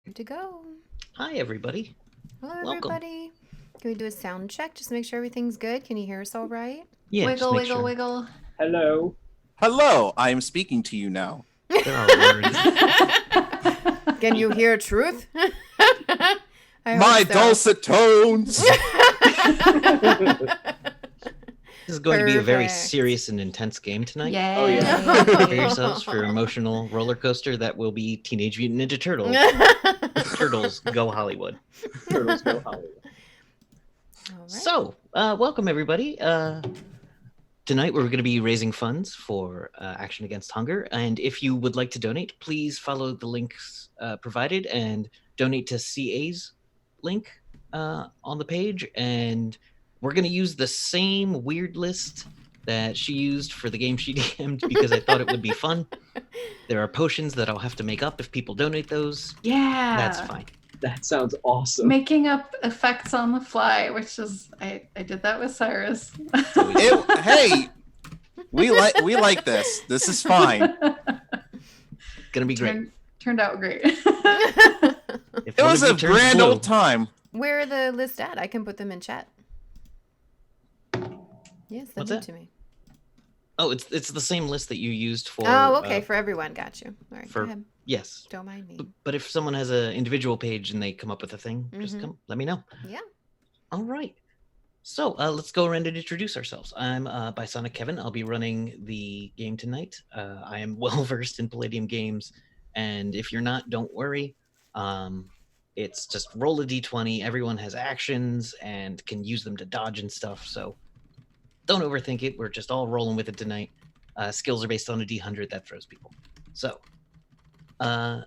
Good to go. Hi, everybody. Hello, Welcome. everybody. Can we do a sound check just to make sure everything's good? Can you hear us all right? Yeah, Wiggle, just make wiggle, sure. wiggle. Hello. Hello, I am speaking to you now. There are words. Can you hear truth? I My hope so. dulcet tones! This is going to be a very Perfect. serious and intense game tonight. Yay. Oh, yeah. Prepare yourselves for emotional roller coaster that will be Teenage Mutant Ninja Turtles. Turtles Go Hollywood. Turtles go Hollywood. All right. So, welcome everybody. Tonight we're going to be raising funds for Action Against Hunger, and if you would like to donate, please follow the links provided and donate to CA's link on the page. And we're going to use the same weird list that she used for the game she DM'd because I thought it would be fun. There are potions that I'll have to make up if people donate those. Yeah. That's fine. That sounds awesome. Making up effects on the fly, which is I did that with Cyrus. Hey, we like this. This is fine. Gonna be great. Turned out great. If It one was of you a turns grand blue- old time. Where are the list at? I can put them in chat. Yes, send What's them that? to me. Oh, it's the same list that you used for. Oh, okay. For everyone. Got you. All right. for- Go ahead. Yes. Don't mind me. But if someone has an individual page and they come up with a thing, just Mhm. come let me know. Yeah. All right. So let's go around and introduce ourselves. I'm Bisonic Kevin. I'll be running the game tonight. I am well versed in Palladium games, and if you're not, don't worry. It's just roll a d20. Everyone has actions and can use them to dodge and stuff. So don't overthink it. We're just all rolling with it tonight. Skills are based on a d100 that throws people. So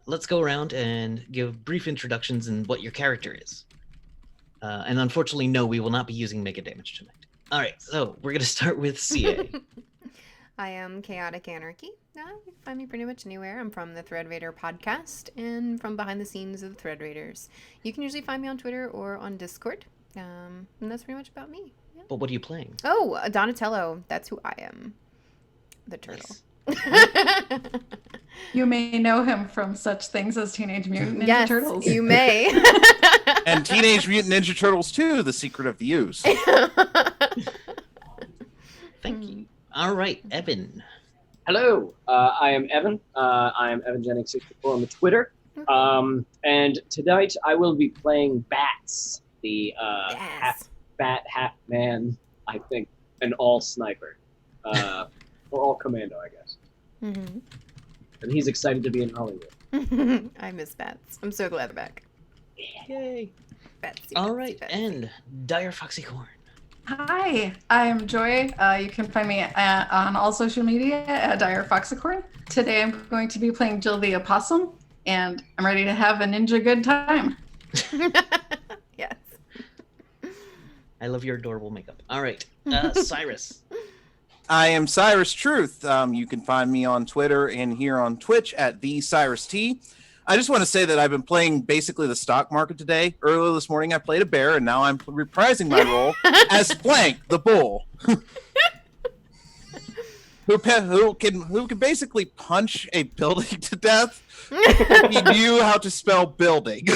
let's go around and give brief introductions and what your character is. And unfortunately, no, we will not be using mega damage tonight. All right, so we're going to start with CA. I am Chaotic Anarchy. You can find me pretty much anywhere. I'm from the Thread Raider podcast and from behind the scenes of the Thread Raiders. You can usually find me on Twitter or on Discord. And that's pretty much about me. Yeah. But what are you playing? Oh, Donatello. That's who I am. The turtle. Nice. You may know him from such things as Teenage Mutant Ninja Yes, Turtles. you may. And Teenage Mutant Ninja Turtles 2, The Secret of the Use. Thank you. All right, Evan. Hello. I am Evan. I am EvanGenic64 on the Twitter. And tonight I will be playing Bats, the half Yes. bat, half man, I think, an all sniper. Or all commando, I guess. Mm-hmm. And he's excited to be in Hollywood. I miss bats. I'm so glad they're back. Yay. Betsy. All right, and Dire Foxycorn. Hi, I'm Joy. You can find me on all social media at Dire Foxicorn. Today I'm going to be playing Jill the Opossum, and I'm ready to have a ninja good time. Yes. I love your adorable makeup. All right, Cyrus. I am Cyrus Truth. You can find me on Twitter and here on Twitch at the Cyrus T. I just want to say that I've been playing basically the stock market today. Earlier this morning, I played a bear, and now I'm reprising my role as Flank, the bull, who can basically punch a building to death. He knew how to spell building.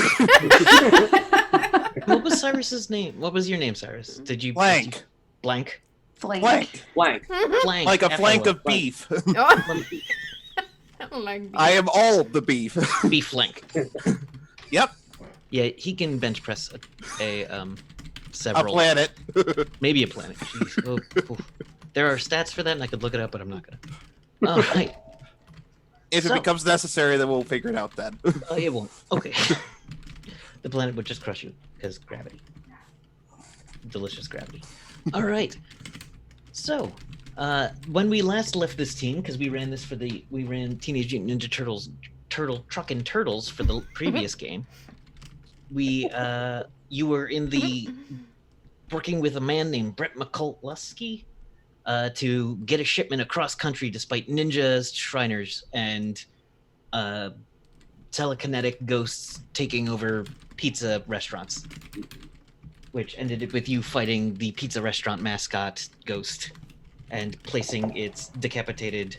What was Cyrus's name? What was your name, Cyrus? Did you Blank. Blank? Flank. Blank. Blank. Blank. Like a flank of Blank. beef. Oh. I don't like I am all the beef. Beef flank. Yep. Yeah, he can bench press a A several. planet. Maybe a planet. Jeez. Oh, oh. There are stats for that, and I could look it up, but I'm not gonna. All right. If it So- becomes necessary, then we'll figure it out then. It won't. Okay. The planet would just crush you because gravity. Delicious gravity. All right. So, when we last left this team, because we ran Teenage Mutant Ninja Turtles, Truckin' Turtles for the previous game. You were in the working with a man named Brett McCullusky to get a shipment across country despite ninjas, Shriners, and telekinetic ghosts taking over pizza restaurants, which ended with you fighting the pizza restaurant mascot ghost and placing its decapitated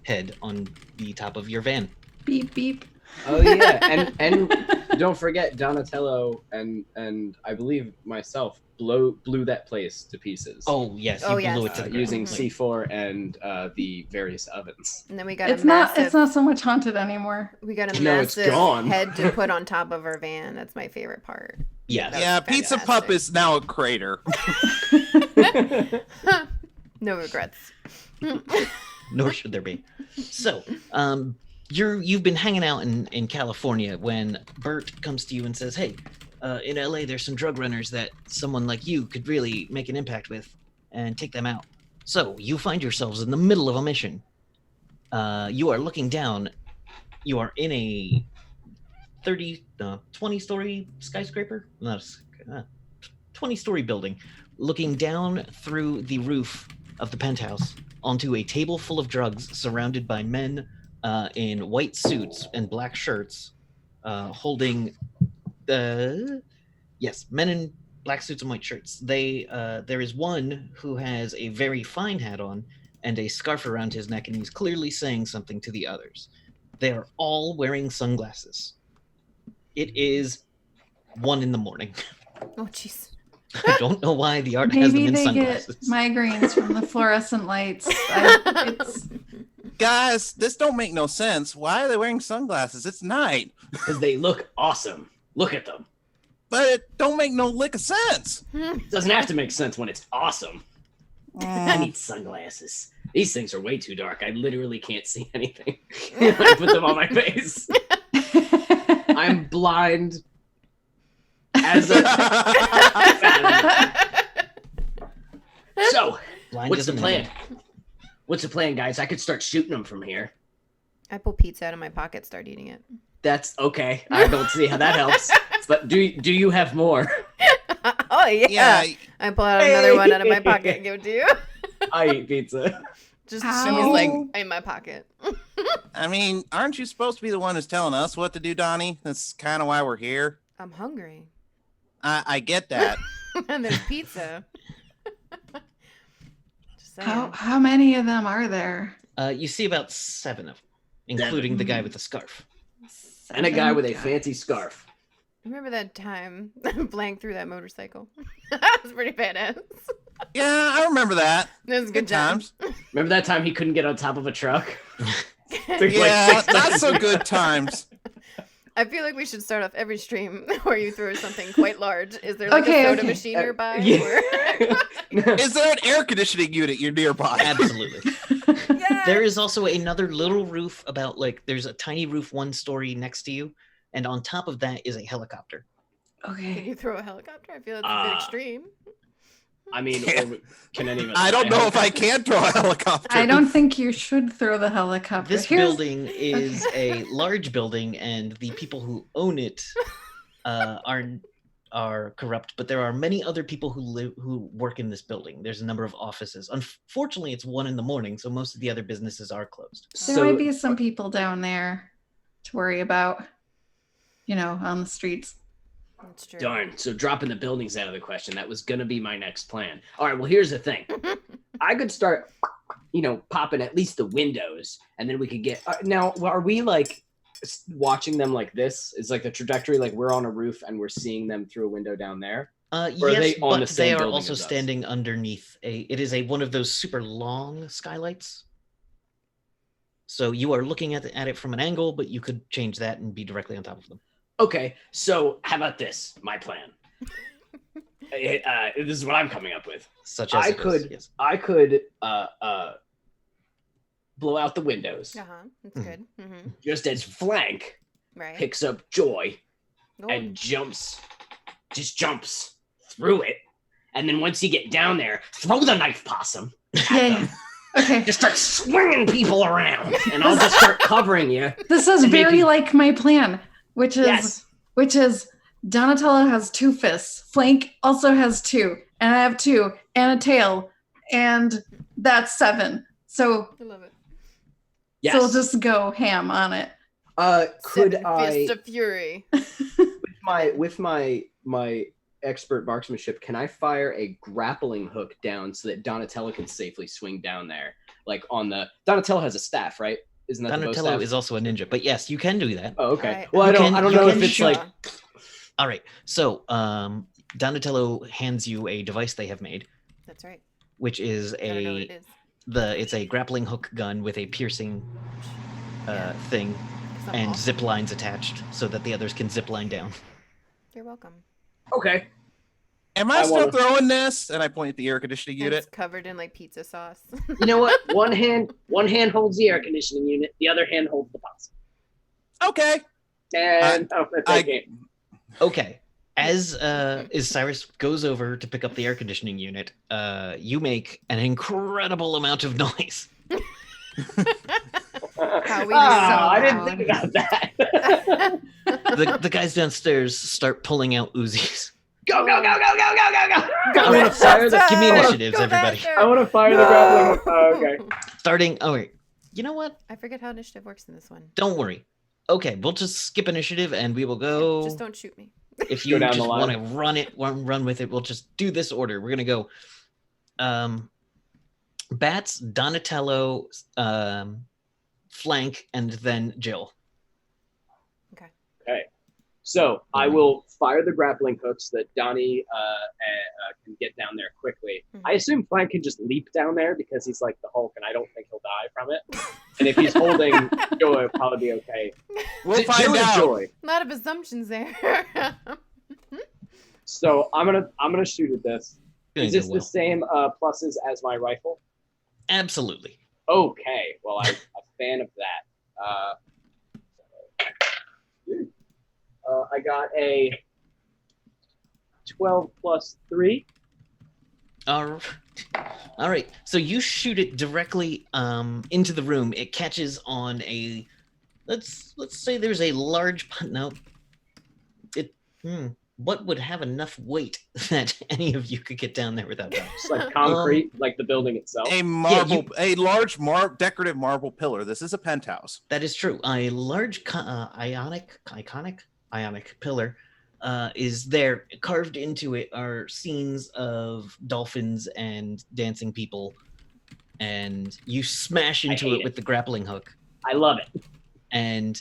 head on the top of your van. Beep, beep. Oh yeah, and don't forget Donatello and I believe myself blew that place to pieces. Oh yes, you Oh, blew yes. it to the ground. Using Like, C4 and the various ovens. And then we got It's a massive. not so much haunted anymore. We got a No, it's massive gone. head to put on top of our van. That's my favorite part. yes. That Yeah, was Pizza fantastic. Pup is now a crater. No regrets. Nor should there be. So, you've been hanging out in California when Bert comes to you and says, "Hey, in LA, there's some drug runners that someone like you could really make an impact with, and take them out." So you find yourselves in the middle of a mission. You are looking down. You are in a 20-story skyscraper, not a 20-story building, looking down through the roof of the penthouse onto a table full of drugs, surrounded by men in white suits and black shirts, holding men in black suits and white shirts. There is one who has a very fine hat on and a scarf around his neck, and he's clearly saying something to the others. They are all wearing sunglasses. It is 1 a.m. Oh, jeez. I don't know why the art has them Maybe in they get sunglasses. migraines from the fluorescent lights. Guys, this don't make no sense. Why are they wearing sunglasses? It's night. Because they look awesome. Look at them. But it don't make no lick of sense. It doesn't have to make sense when it's awesome. I need sunglasses. These things are way too dark. I literally can't see anything. I put them on my face. I'm blind as a. So, Blind what's as the a plan? man. What's the plan, guys? I could start shooting them from here. I pull pizza out of my pocket, start eating it. That's okay. I don't see how that helps. But do you have more? Oh, yeah. Yeah, I pull out another one out of my pocket and give it to you. I eat pizza. Just Ow. she's like in my pocket. I mean, aren't you supposed to be the one who's telling us what to do, Donnie? That's kind of why we're here. I'm hungry. I get that. And there's pizza. Just saying. How many of them are there? You see about 7 of them, including the guy with the scarf. And a guy with a God. fancy scarf. Remember that time Blank threw that motorcycle? That was pretty badass. Yeah, I remember that. That was a Good good job. times. Remember that time he couldn't get on top of a truck? Yeah, not so good times. I feel like we should start off every stream where you throw something quite large. Is there like Okay, a soda okay. machine nearby? Yeah. Is there an air conditioning unit you're nearby? Absolutely. Yeah. There is also another little roof about there's a tiny roof 1 story next to you, and on top of that is a helicopter. Can Okay. you throw a helicopter? I feel it's a bit extreme. I mean, Yeah. or can any of us? I don't fly know if I can throw a helicopter. I don't think you should throw the helicopter. This Here's- building is a large building, and the people who own it are corrupt, but there are many other people who work in this building. There's a number of offices. Unfortunately, it's 1 a.m, so most of the other businesses are closed. There might be some people down there to worry about, on the streets. That's true. Darn. So dropping the buildings out of the question. That was going to be my next plan. All right. Well, here's the thing. I could start, popping at least the windows, and then we could get. Now, are we watching them like this? Is like the trajectory like we're on a roof and we're seeing them through a window down there? Yes, they on but the they same are building also as us? standing underneath it is one of those super long skylights. So you are looking at it from an angle, but you could change that and be directly on top of them. Okay. So how about this? My plan. This is what I'm coming up with. Such as I it is, could- yes. I could blow out the windows That's Mhm. good. Mm-hmm. just as Flank Right. picks up Joy Oh, and jumps through it. And then once you get down there, throw the knife possum. at Yeah. them. Okay. Just start swinging people around, and I'll just start covering you. This is And very maybe- like my plan, which is Donatello has 2 fists, Flank also has 2, and I have 2, and a tail, and that's 7. So I love it. Yes. so we'll just go ham on it. Could 7 I, Fists of Fury. with my expert marksmanship, can I fire a grappling hook down so that Donatello can safely swing down there? Like on the Donatello has a staff, right? Isn't that the bow Donatello staff? is also a ninja, but yes, you can do that. Oh, okay. I- Well, I You don't. can- I don't you know if can it's shoot. like. All right. So Donatello hands you a device they have made, That's right. which is Gotta know what it is. it's a grappling hook gun with a piercing Yeah. thing 'Cause I'm and awesome. zip lines attached so that the others can zip line down. You're welcome. Okay. Am I I still wanna- throwing this? And I point at the air conditioning And unit. It's covered in like pizza sauce. You know what? One hand holds the air conditioning unit. The other hand holds the possum. Okay. And I- game. Okay. As Cyrus goes over to pick up the air conditioning unit, you make an incredible amount of noise. How we I do. didn't think about that. The guys downstairs start pulling out Uzis. Go, go, go, go, go, go, go, go! All right, fire the- give me Go initiatives, everybody. faster. I want to fire the No. grappling hook. Oh, okay. Starting. Oh wait. You know what? I forget how initiative works in this one. Don't worry. Okay, we'll just skip initiative and we will go. Just don't shoot me. If Go you down the just line. want to run with it, we'll just do this order. We're gonna go Bats, Donatello, Flank, and then Jill. Okay. So I will fire the grappling hooks that Donnie can get down there quickly. Mhm. I assume Flank can just leap down there because he's like the Hulk, and I don't think he'll die from it. And if he's holding Joy, it'll probably be okay. We'll Jill find is out. Joy. A lot of assumptions there. So I'm gonna shoot at this. Gonna Is go this well. the same pluses as my rifle? Absolutely. Okay. Well, I'm a fan of that. I got a 12 plus 3. All right. So you shoot it directly into the room. It catches on a let's say there's a large no. What would have enough weight that any of you could get down there without dying? Just like concrete, like the building itself. A marble, a large decorative marble pillar. This is a penthouse. That is true. A large ionic pillar is there. Carved into it are scenes of dolphins and dancing people, and you smash into hate it it. with the grappling hook, I love it. and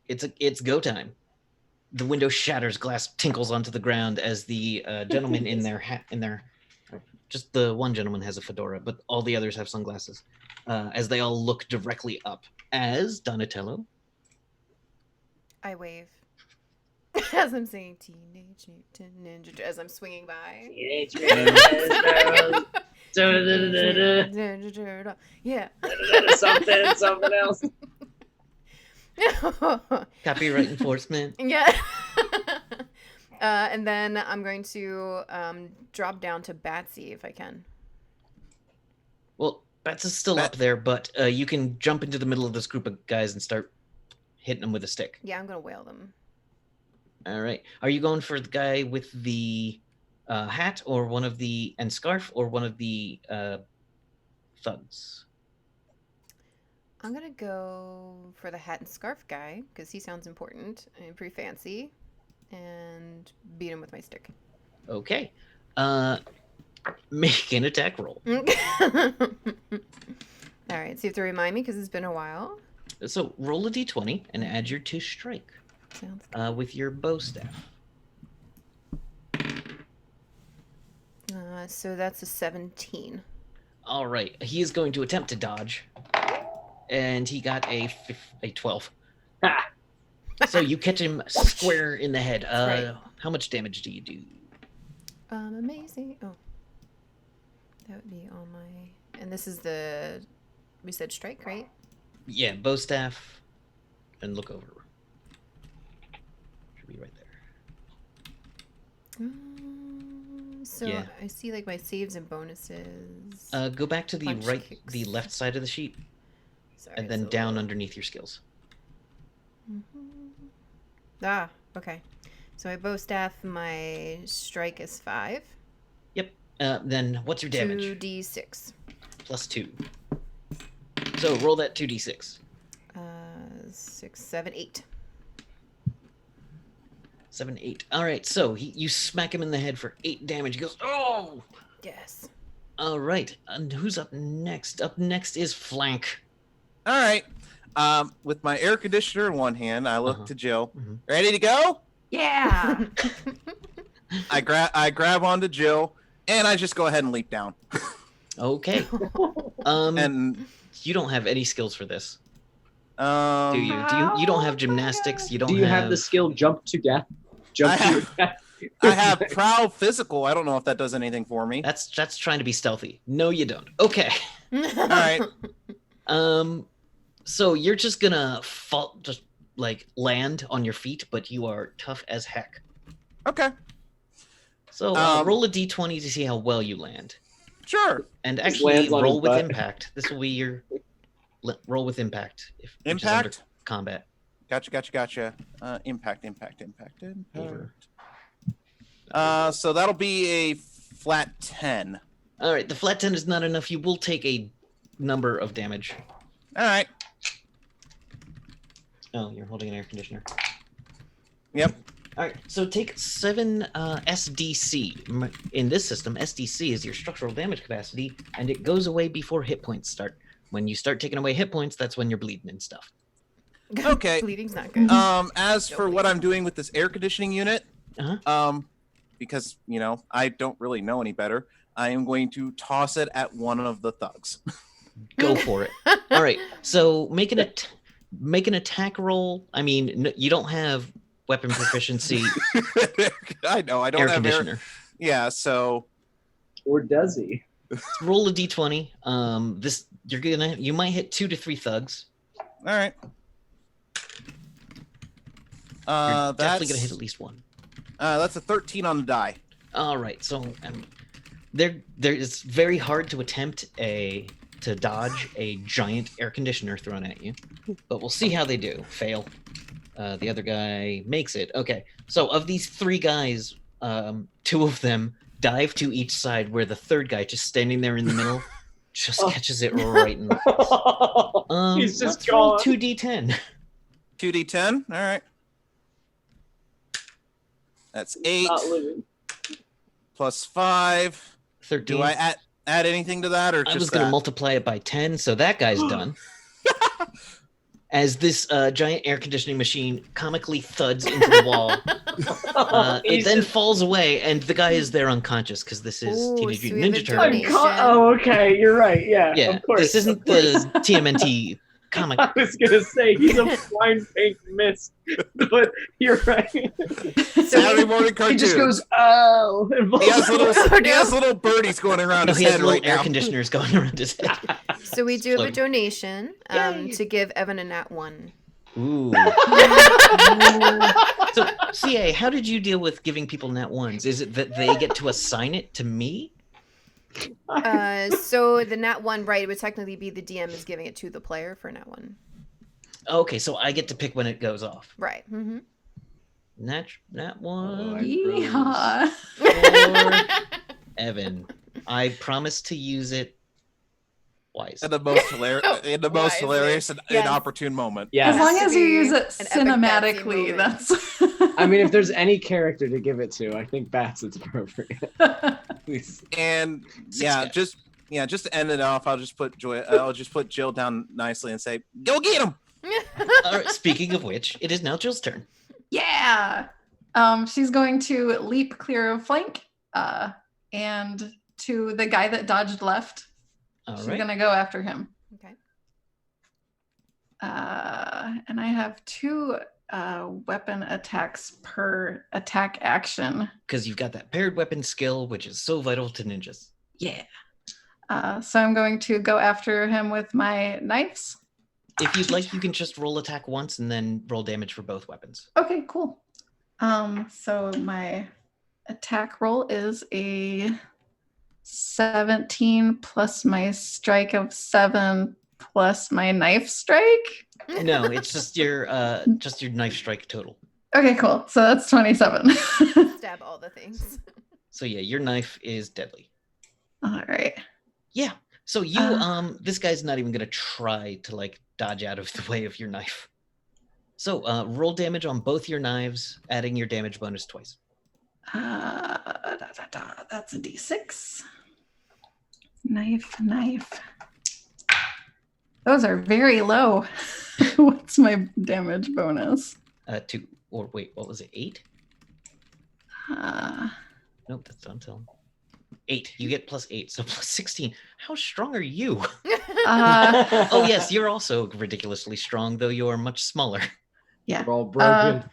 it's go time. The window shatters, glass tinkles onto the ground as the gentleman just the one gentleman has a fedora, but all the others have sunglasses. As they all look directly up, as Donatello. I wave. As I'm saying Teenage Mutant Ninja Turtles, as I'm swinging by. Teenage Mutant Ninja Turtle. Yeah. something else. Copyright enforcement. Yeah. And then I'm going to drop down to Batsy if I can. Well, Bats is still up there, but you can jump into the middle of this group of guys and start hitting them with a stick. Yeah, I'm going to whale them. All right. Are you going for the guy with the hat or one of the and scarf or one of the thugs? I'm going to go for the hat and scarf guy because he sounds important and pretty fancy and beat him with my stick. Okay. Make an attack roll. All right, so you have to remind me because it's been a while. So roll a d20 and add your 2 strike Sounds good. with your bow staff. So that's a 17. All right. He is going to attempt to dodge, and he got a 12. Ha! So you catch him square in the head. right. How much damage do you do? Amazing. Oh, that would be on my. And this is we said strike, right? Yeah, bow staff, and look over. Should be right there. So Yeah. I see like my saves and bonuses. Go back to the Punch right, kicks. the left side of the sheet, Sorry, and then it's a down little- underneath your skills. Ah, okay. So my bow staff, my strike is 5. Yep. Then what's your damage? 2d6. Plus 2. So roll that 2d6. 6, 7, 8. 7, 8. All right. So you smack him in the head for 8 damage. He goes, oh! Yes. All right. And who's up next? Up next is Flank. All right. With my air conditioner in one hand, I look to Jill. Mhm. Ready to go? Yeah. I grab onto Jill, and I just go ahead and leap down. Okay. And You don't have any skills for this, do um, you? You don't have gymnastics. You don't. Do you have the skill jump to death? Jump to your death. I have proud physical. I don't know if that does anything for me. That's trying to be stealthy. No, you don't. Okay. All right. So you're just gonna fall, just like land on your feet, but you are tough as heck. Okay. So roll a d20 to see how well you land, Sure. and Just actually lands on roll his with butt. impact. This will be your roll with impact. Which is under Impact. combat. Gotcha. Impact. Over. So that'll be a flat 10. All right, the flat 10 is not enough. You will take a number of damage. All right. Oh, you're holding an air conditioner. Yep. All right, so take 7 SDC. In this system, SDC is your structural damage capacity, and it goes away before hit points start. When you start taking away hit points, that's when you're bleeding and stuff. Okay. Bleeding's not good. As for what I'm doing with this air conditioning unit, because I don't really know any better, I am going to toss it at one of the thugs. Go for it. All right, so make an attack roll. I mean, you don't have weapon proficiency. I know. I don't Air have conditioner. Yeah. So. Or does he? Roll a d20. You might hit 2 to 3 thugs. All right. You're That's definitely gonna hit at least one. That's a 13 on the die. All right, so there it's very hard to attempt to dodge a giant air conditioner thrown at you, but we'll see how they do. Fail. The other guy makes it. Okay, so of these 3 guys, 2 of them dive to each side, where the third guy, just standing there in the middle, just catches it right in the face. He's just let's roll gone. 2d10. 2d10. All right. That's 8 Not living. plus 5. 13. Do I add anything to that, or I just was going to that? multiply it by 10, so that guy's done. As this giant air conditioning machine comically thuds into the wall, it then falls away, and the guy is there unconscious because this is Ooh, Teenage so Mutant we have Ninja a Turtles. donation. Oh, okay. You're right. Yeah. Yeah, Of course. this isn't of course. the TMNT comic. I was gonna say he's a fine pink mist, but you're right. Saturday morning cartoon. He just goes, oh. He has Oh, he has little birdies going around No, his he has head little right air now. conditioners going around his head. So we do have a Floating. donation Yay. to give Evan a nat 1. Ooh. So, CA, how did you deal with giving people nat 1s? Is it that they get to assign it to me? So the nat 1, right, it would technically be the DM is giving it to the player for nat 1. Okay, so I get to pick when it goes off. Right. Mm-hmm. Nat 1. Yeehaw. For Evan. I promise to use it wise. In the most hilarious and Yes. inopportune moment. Yeah. As long to as you be use it an epic Betsy cinematically, moment. that's. I mean, if there's any character to give it to, I think Bassett's appropriate. Please. And guys. just to end it off, I'll just put Jill down nicely and say, "Go get him." All right, speaking of which, it is now Jill's turn. Yeah. She's going to leap clear of flank, and to the guy that dodged left. All She's right. gonna go after him. Okay. And I have 2 weapon attacks per attack action. Because you've got that paired weapon skill, which is so vital to ninjas. Yeah. So I'm going to go after him with my knives. If you'd like, you can just roll attack once and then roll damage for both weapons. Okay, cool. So my attack roll is a 17 plus my strike of 7 plus my knife strike. No, it's just your knife strike total. Okay, cool. So that's 27. Stab all the things. So yeah, your knife is deadly. All right. Yeah. So you this guy's not even gonna try to like dodge out of the way of your knife. So roll damage on both your knives, adding your damage bonus twice. That's a d6. Knife. Those are very low. What's my damage bonus? 2, or wait, what was it? 8? Nope, that's not until 8. You get +8, so +16. How strong are you? Oh yes, you're also ridiculously strong, though you are much smaller. Yeah. We're all broken.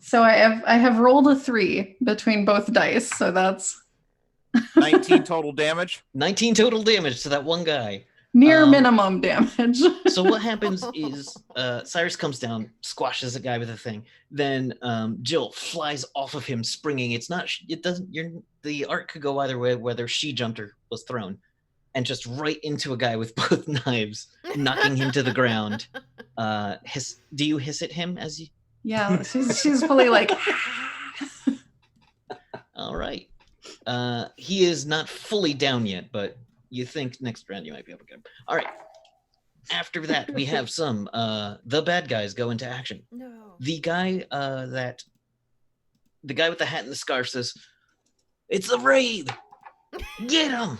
So I have rolled a 3 between both dice, so that's 19 total damage. 19 total damage to that one guy. near minimum damage. So what happens is Cyrus comes down, squashes a guy with a thing. Then Jill flies off of him, springing. The art could go either way, whether she jumped or was thrown, and just right into a guy with both knives, knocking him to the ground. Do you hiss at him as you? Yeah, she's fully like. All right. He is not fully down yet, but you think next round you might be able to get him. All right. After that, we have some the bad guys go into action. No. The guy with the hat and the scarf says, "It's a raid! Get him!"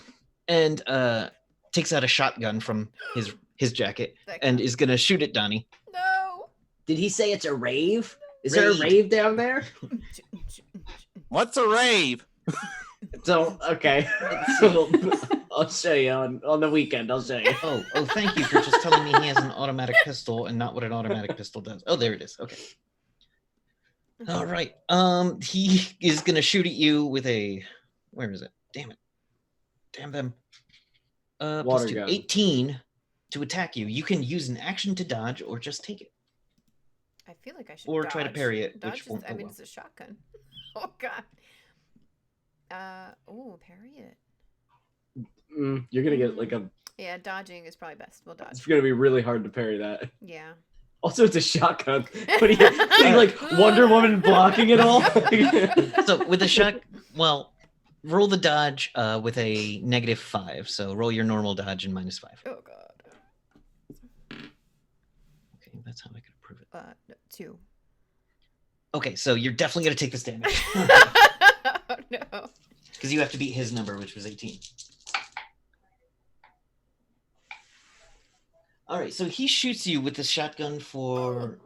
And takes out a shotgun from his jacket and is gonna shoot at Donnie. No. Did he say it's a rave? Is there a rave down there? What's a rave? So okay, so I'll show you on the weekend. I'll show you. Oh, thank you for just telling me he has an automatic pistol and not what an automatic pistol does. Oh, there it is. Okay. All right. He is gonna shoot at you with a. Where is it? Damn it. Damn them. Water +2, gun. 18 to attack you. You can use an action to dodge or just take it. I feel like I should. Or try to parry it, Dodge which won't go well. it's a shotgun. Oh god. Parry it. You're gonna get like a. Yeah, dodging is probably best. We'll dodge. It's gonna be really hard to parry that. Yeah. Also, it's a shotgun. But he like Wonder Woman blocking it all. So with a shot, well, roll the dodge with a -5. So roll your normal dodge and -5. Oh god. Okay, that's how I can improve it. 2. Okay, so you're definitely gonna take this damage Oh no. because you have to beat his number, which was 18. All right, so he shoots you with the shotgun for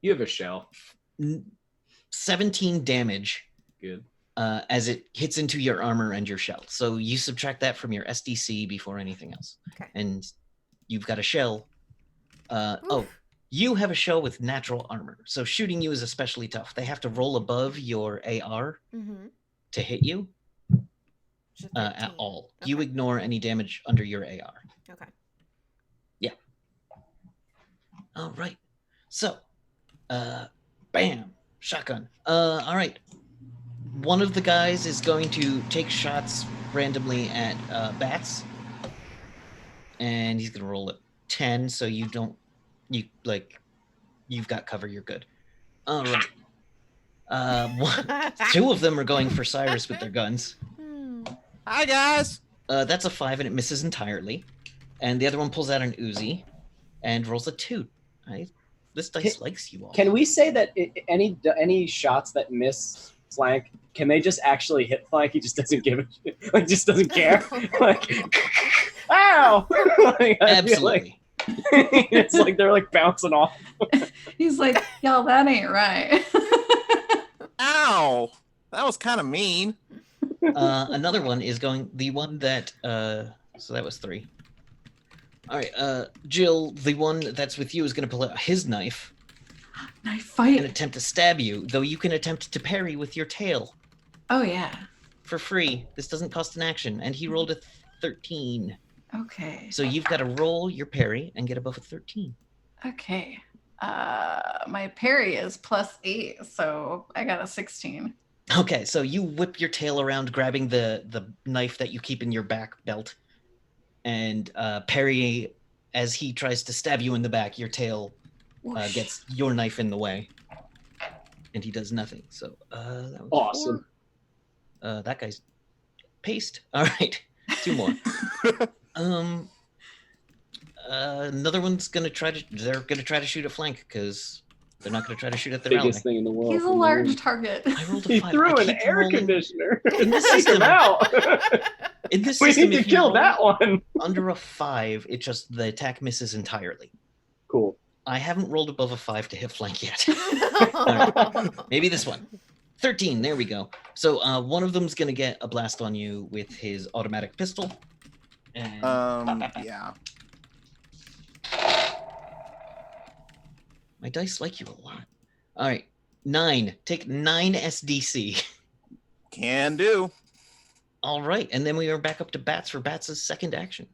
You have a shell. 17 damage Good. as it hits into your armor and your shell. So you subtract that from your SDC before anything else. Okay. And you've got a shell. Oof. You have a shell with natural armor. So shooting you is especially tough. They have to roll above your AR Mm-hmm. to hit you at all. Okay. You ignore any damage under your AR. Okay. All right. So, bam, shotgun. All right. One of the guys is going to take shots randomly at bats, and he's gonna roll a 10. So you've got cover. You're good. All right. 2 of them are going for Cyrus with their guns. Hi, guys. That's a 5, and it misses entirely. And the other one pulls out an Uzi and rolls a 2. This dice likes you all. Can we say that any shots that miss flank, can they just actually hit flank? He just doesn't give a shit. Like, just doesn't care. Like, ow! Like, I feel Absolutely. it's like they're like bouncing off. He's like, y'all, that ain't right. Ow. That was kind of mean. Another one is going. The one that. So that was 3. All right, Jill, the one that's with you is going to pull out his knife Knife fight. and attempt to stab you, though you can attempt to parry with your tail Oh yeah. for free. This doesn't cost an action, and he rolled a 13. Okay. So you've got to roll your parry and get above a 13. Okay. My parry is +8, so I got a 16. Okay, so you whip your tail around, grabbing the knife that you keep in your back belt, and parry as he tries to stab you in the back. Your tail Whoosh. gets your knife in the way, and he does nothing. So that was Awesome. 4. That guy's paced. All right, 2 more. Another one's gonna try to. They're gonna try to shoot a flank because They're not going to try to shoot at their ally. Biggest thing in the world. He's a large target. I rolled a He 5. threw I an keep air rolling- conditioner. In this Take him system- out. In this We system, need to if you kill roll that one. under a 5, it just the attack misses entirely. Cool. I haven't rolled above a 5 to hit flank yet. Maybe this one. 13. There we go. So one of them's gonna get a blast on you with his automatic pistol. And Yeah. my dice like you a lot. All right, 9. Take 9 SDC. Can do. All right, and then we are back up to Bats for Bats' second action.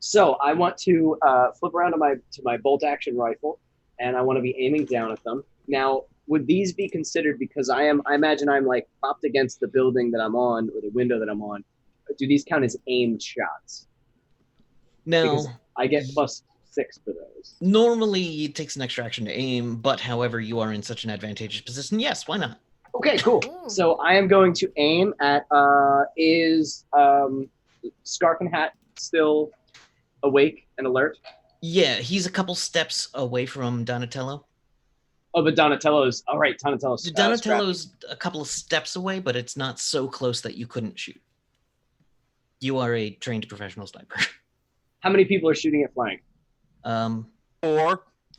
So I want to flip around to my bolt action rifle, and I want to be aiming down at them. Now, would these be considered, because I imagine I'm like propped against the building that I'm on or the window that I'm on? Do these count as aimed shots? Now, Because I get +6 for those. normally it takes an extra action to aim, but however, you are in such an advantageous position. Yes, why not? Okay, cool. Ooh. So I am going to aim at is Scarf and Hat still awake and alert? Yeah, he's a couple steps away from Donatello. Oh, but Donatello's all right. Donatello's Donatello's a couple of steps away, but it's not so close that you couldn't shoot. You are a trained professional sniper. How many people are shooting at flank? Or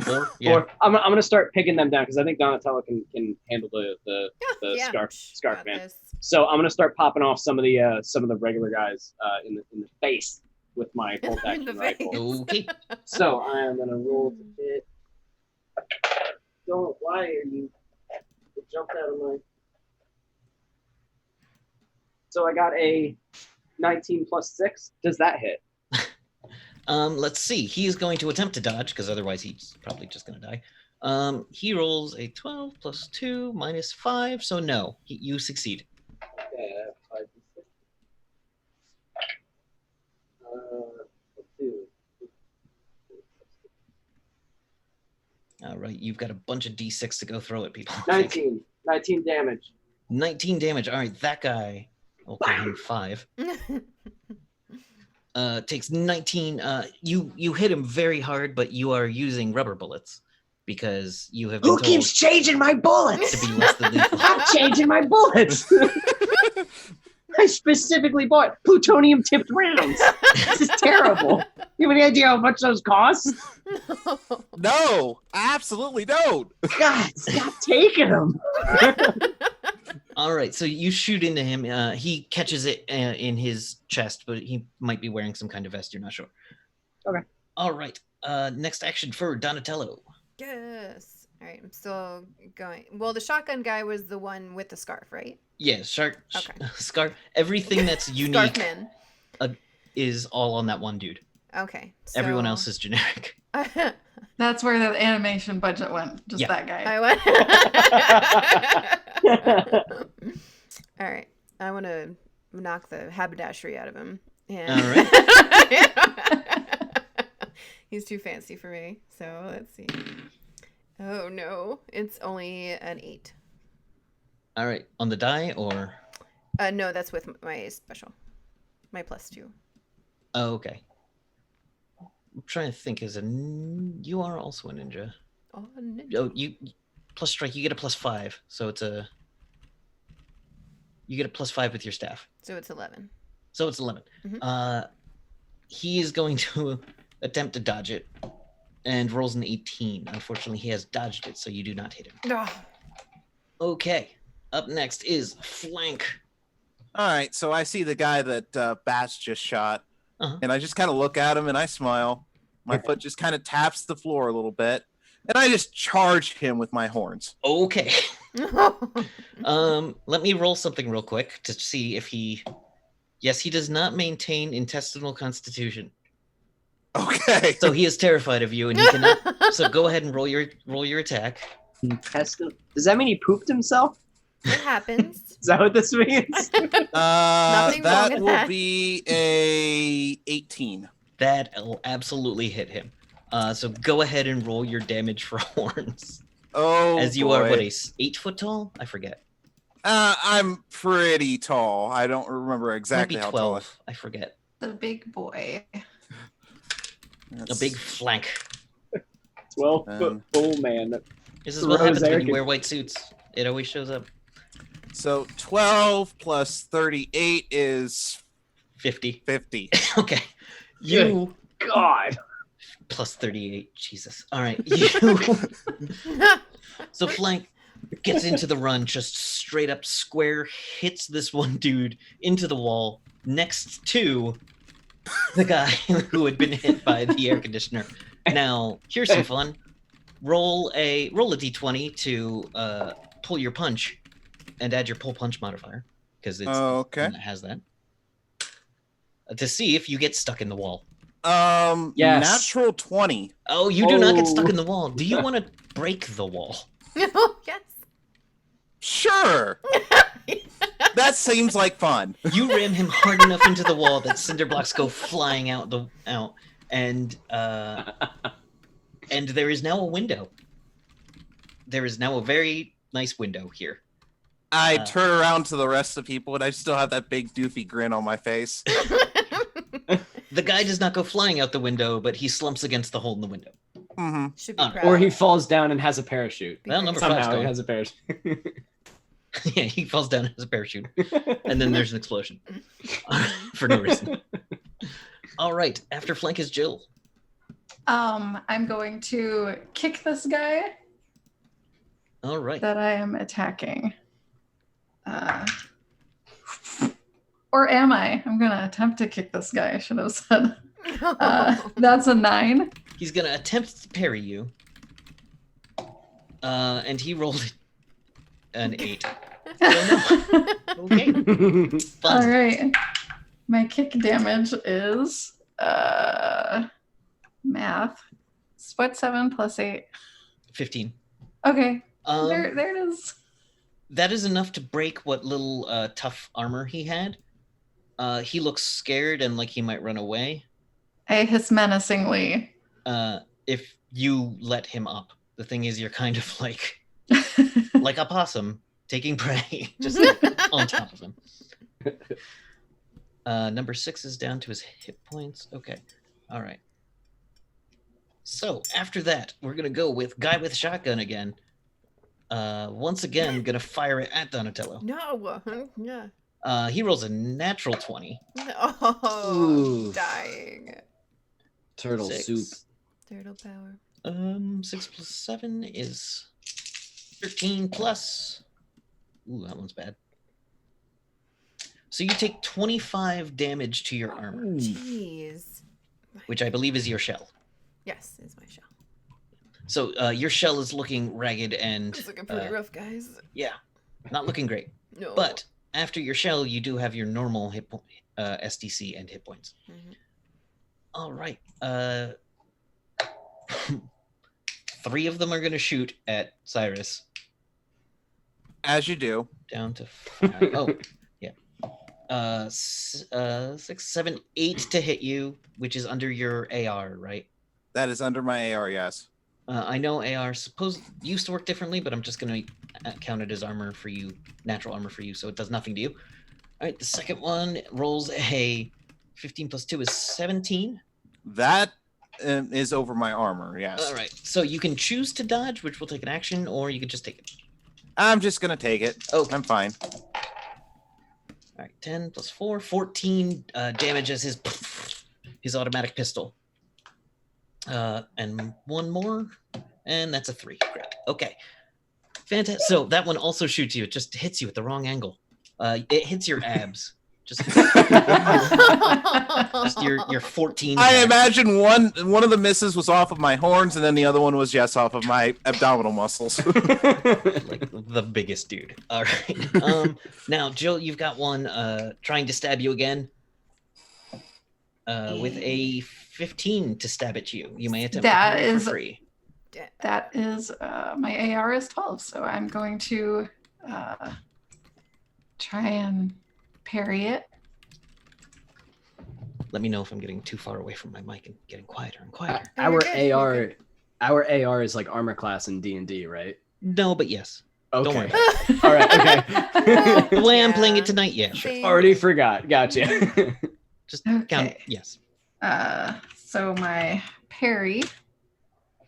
4. Yeah. Or I'm gonna start picking them down because I think Donatello can handle the Yeah, scarf got man. this. So I'm gonna start popping off some of the regular guys in the face with my bolt In action the rifle. face. Okay. So I am gonna roll to hit. Don't. Why are you? It jumped out of my. So I got a 19 plus 6. Does that hit? Let's see. He's going to attempt to dodge because otherwise he's probably just going to die. He rolls a 12 plus 2 minus 5, so no, you succeed. Okay, I have 5 and 6. 2. All right, you've got a bunch of d6 to go throw at people. I think. 19 damage. 19 damage. All right, that guy. I'll give him 5. Takes 19. You hit him very hard, but you are using rubber bullets because you have been Who told keeps changing my bullets? to be less than lethal. Stop changing my bullets. I specifically bought plutonium tipped rounds. This is terrible. You have any idea how much those cost? no, absolutely don't. God, stop taking them. All right, so you shoot into him. He catches it in his chest, but he might be wearing some kind of vest. You're not sure. Okay. All right. Next action for Donatello. Yes. All right, I'm still going. Well, the shotgun guy was the one with the scarf, right? Yeah, Okay. Scar. Everything that's unique Scarfman. is all on that one dude. Okay. Everyone so- else is generic. That's where the animation budget went. Just Yeah. that guy. I went. All right. I want to knock the haberdashery out of him. And All right. He's too fancy for me. So let's see. Oh no, it's only an 8. All right. On the die or? No, that's with my special, my +2. Oh, okay. I'm trying to think. You are also a ninja. Oh, ninja. Oh, you plus strike. You get a +5, so you get a +5 with your staff. So it's 11. So it's 11. Mhm. He is going to attempt to dodge it and rolls an 18. Unfortunately, he has dodged it, so you do not hit him. Ugh. Okay. Up next is flank. All right, so I see the guy that Bats just shot, Uh-huh. and I just kind of look at him and I smile. My foot just kind of taps the floor a little bit, and I just charge him with my horns. Okay. Let me roll something real quick to see if he. Yes, he does not maintain intestinal constitution, Okay. so he is terrified of you, and he cannot. So go ahead and roll your attack. Does that mean he pooped himself? It happens. Is that what this means? Nothing wrong That with will that. be a 18. That'll absolutely hit him. So go ahead and roll your damage for horns. Oh, As you boy. are, what, 8 foot tall? I forget. I'm pretty tall. I don't remember exactly Might be how 12. tall. I forget. The big boy. A big flank. 12-foot full man. This is what happens when Eric- you wear white suits. It always shows up. So 12 plus 38 is 50. 50. Okay. You God. plus 38. Jesus. All right. You. So Flank gets into the run, just straight up square, hits this one dude into the wall next to the guy who had been hit by the air conditioner. Now, here's some fun. Roll a d20 to pull your punch and add your pull punch modifier because it's Okay. it has that. To see if you get stuck in the wall. Yes. Natural 20. Oh, you do not get stuck Oh. in the wall. Do you want to break the wall? Yes. Sure. That seems like fun. You ram him hard enough into the wall that cinder blocks go flying out, and there is now a window. There is now a very nice window here. I turn around to the rest of the people and I still have that big doofy grin on my face. The guy does not go flying out the window, but he slumps against the hole in the window. Mm-hmm. Should be proud. Or he falls down and has a parachute. Well, number five's Somehow he gone. has a parachute. Yeah, he falls down as a parachute, and then there's an explosion for no reason. All right, after Flank is Jill. I'm going to kick this guy All right. that I am attacking. Or am I? I'm going to attempt to kick this guy, I should have said. That's a 9. He's going to attempt to parry you. And he rolled an 8. Okay. Fun. All right. My kick damage is math. What 7 plus 8? 15. Okay. Um, there it is. That is enough to break what little tough armor he had. He looks scared and like he might run away. I hiss menacingly. If you let him up. The thing is, you're kind of like a possum taking prey, just on top of him. Number 6 is down to his hit points. Okay. All right. So after that, we're going to go with Guy with Shotgun again. Once again, going to fire it at Donatello. No. Yeah. He rolls a natural 20. Oh, Ooh. dying. Turtle 6. soup. Turtle power. 6 plus 7 is 13 plus. Ooh, that one's bad. So you take 25 damage to your armor, Jeez. which I believe is your shell. Yes, is my shell. So your shell is looking ragged and It's looking pretty rough, guys. yeah, not looking great. No. But after your shell, you do have your normal hit point, SDC and hit points. Mhm. All right. 3 of them are going to shoot at Cyrus. As you do. Down to 5. Oh, yeah. 6, 7, 8 to hit you, which is under your AR, right? That is under my AR, yes. I know AR used to work differently, but I'm just going to count it as armor for you, natural armor for you, so it does nothing to you. All right, the second one rolls a 15 plus 2 is 17. That is over my armor, yes. All right, so you can choose to dodge, which will take an action, or you can just take it. I'm just going to take it. Oh, I'm fine. All right, 10 plus 4, 14 damage as his automatic pistol. And one more, and that's a 3. Great. Okay. Fantastic. So that one also shoots you. It just hits you at the wrong angle. It hits your abs. Just your 14. I abs. imagine one of the misses was off of my horns, and then the other one was, yes, off of my abdominal muscles. Like the biggest dude. All right. Now, Jill, you've got one trying to stab you again. With a 15 to stab at you. You may attempt That to parry is- for free. That is my AR is 12, so I'm going to try and parry it. Let me know if I'm getting too far away from my mic and getting quieter and quieter. Our You're AR, our AR is like armor class in D&D, right? No, but yes. Okay. Don't worry. All right. Okay. The way I'm playing Yeah. it tonight, yeah, sure. Same. Already forgot. Gotcha. Just count. Okay. Yes. So my parry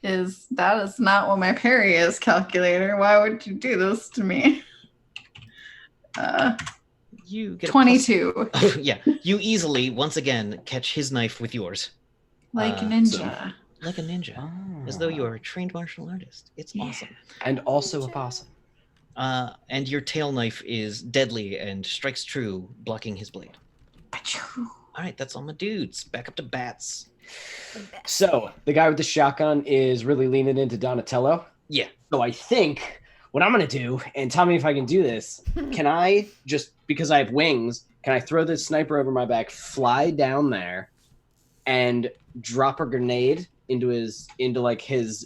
That is not what my parry is, calculator. Why would you do this to me? You get 22. Yeah, you easily once again catch his knife with yours. Like a So- ninja. like a ninja, as though you are a trained martial artist. It's awesome. And also a possum. And your tail knife is deadly and strikes true, blocking his blade. All right, that's all my dudes. Back up to bats. So the guy with the shotgun is really leaning into Donatello. Yeah. So I think what I'm gonna do, and tell me if I can do this. Can I just, because I have wings, can I throw this sniper over my back, fly down there, and drop a grenade into his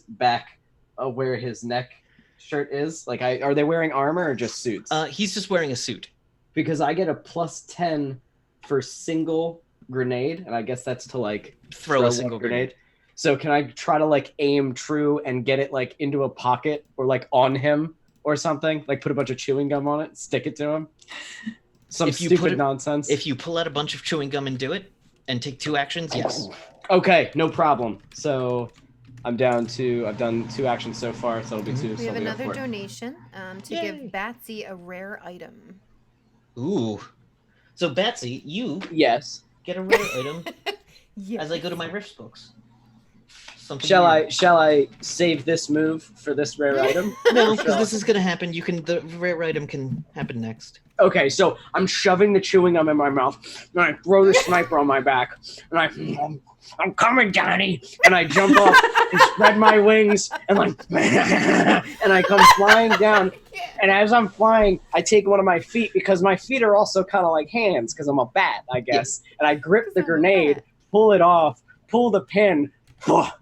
back, where his neck shirt is? Like, are they wearing armor or just suits? He's just wearing a suit. Because I get a +10 for single grenade, and I guess that's to like Throw a one single grenade. So can I try to like aim true and get it like into a pocket or like on him or something? Like put a bunch of chewing gum on it, stick it to him. Some If you stupid nonsense. If you pull out a bunch of chewing gum and do it, and take 2 actions, yes. Okay, no problem. So I've done 2 actions so far, so it'll be 2. We so have I'll go another for it. donation to Yay. give Batsy a rare item. Ooh. So Batsy, you Yes. get a rare item Yes. as I go to my Rifts books. Something Shall weird. I save this move for this rare item? No, because this is gonna happen. The rare item can happen next. Okay, so I'm shoving the chewing gum in my mouth, and I throw the sniper on my back, and I'm coming, Johnny, and I jump up and spread my wings, and like, and I come flying down, and as I'm flying, I take one of my feet, because my feet are also kind of like hands, because I'm a bat, I guess, and I grip the grenade, pull it off, pull the pin,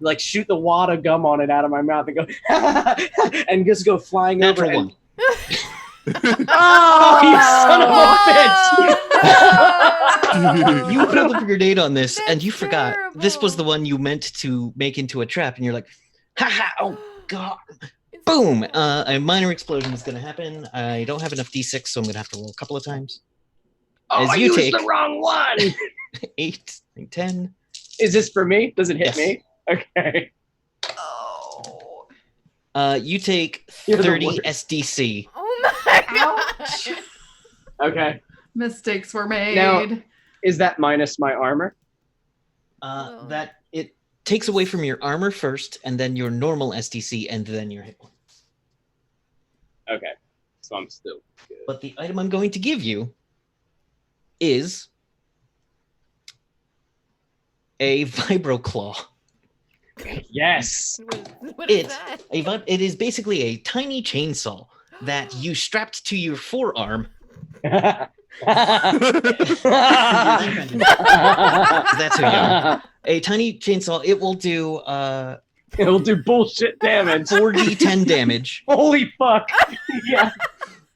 like shoot the wad of gum on it out of my mouth, and go, and just go flying Natural over. one. Oh, you son of a bitch! You throw the grenade on this, and That's you forgot this was the terrible. one you meant to make into a trap, and you're like, haha, oh god. It's Boom! terrible. A minor explosion is going to happen. I don't have enough d6, so I'm going to have to roll a couple of times. Oh, As I you used take- the wrong one. 8, 10. Is this for me? Does it hit Yes. me? Okay. Oh. You take You're the 30 worst. SDC. Oh my Ouch. god. Okay. Mistakes were made. Now- Is that minus my armor? Oh. That it takes away from your armor first, and then your normal SDC, and then your hit point. Okay. So I'm still good. But the item I'm going to give you is a Vibro Claw. Yes. What is It- that? It is basically a tiny chainsaw that you strapped to your forearm. That's who you are. A tiny chainsaw. It will do It'll do bullshit damage. 4d10 damage, Holy fuck. Yeah,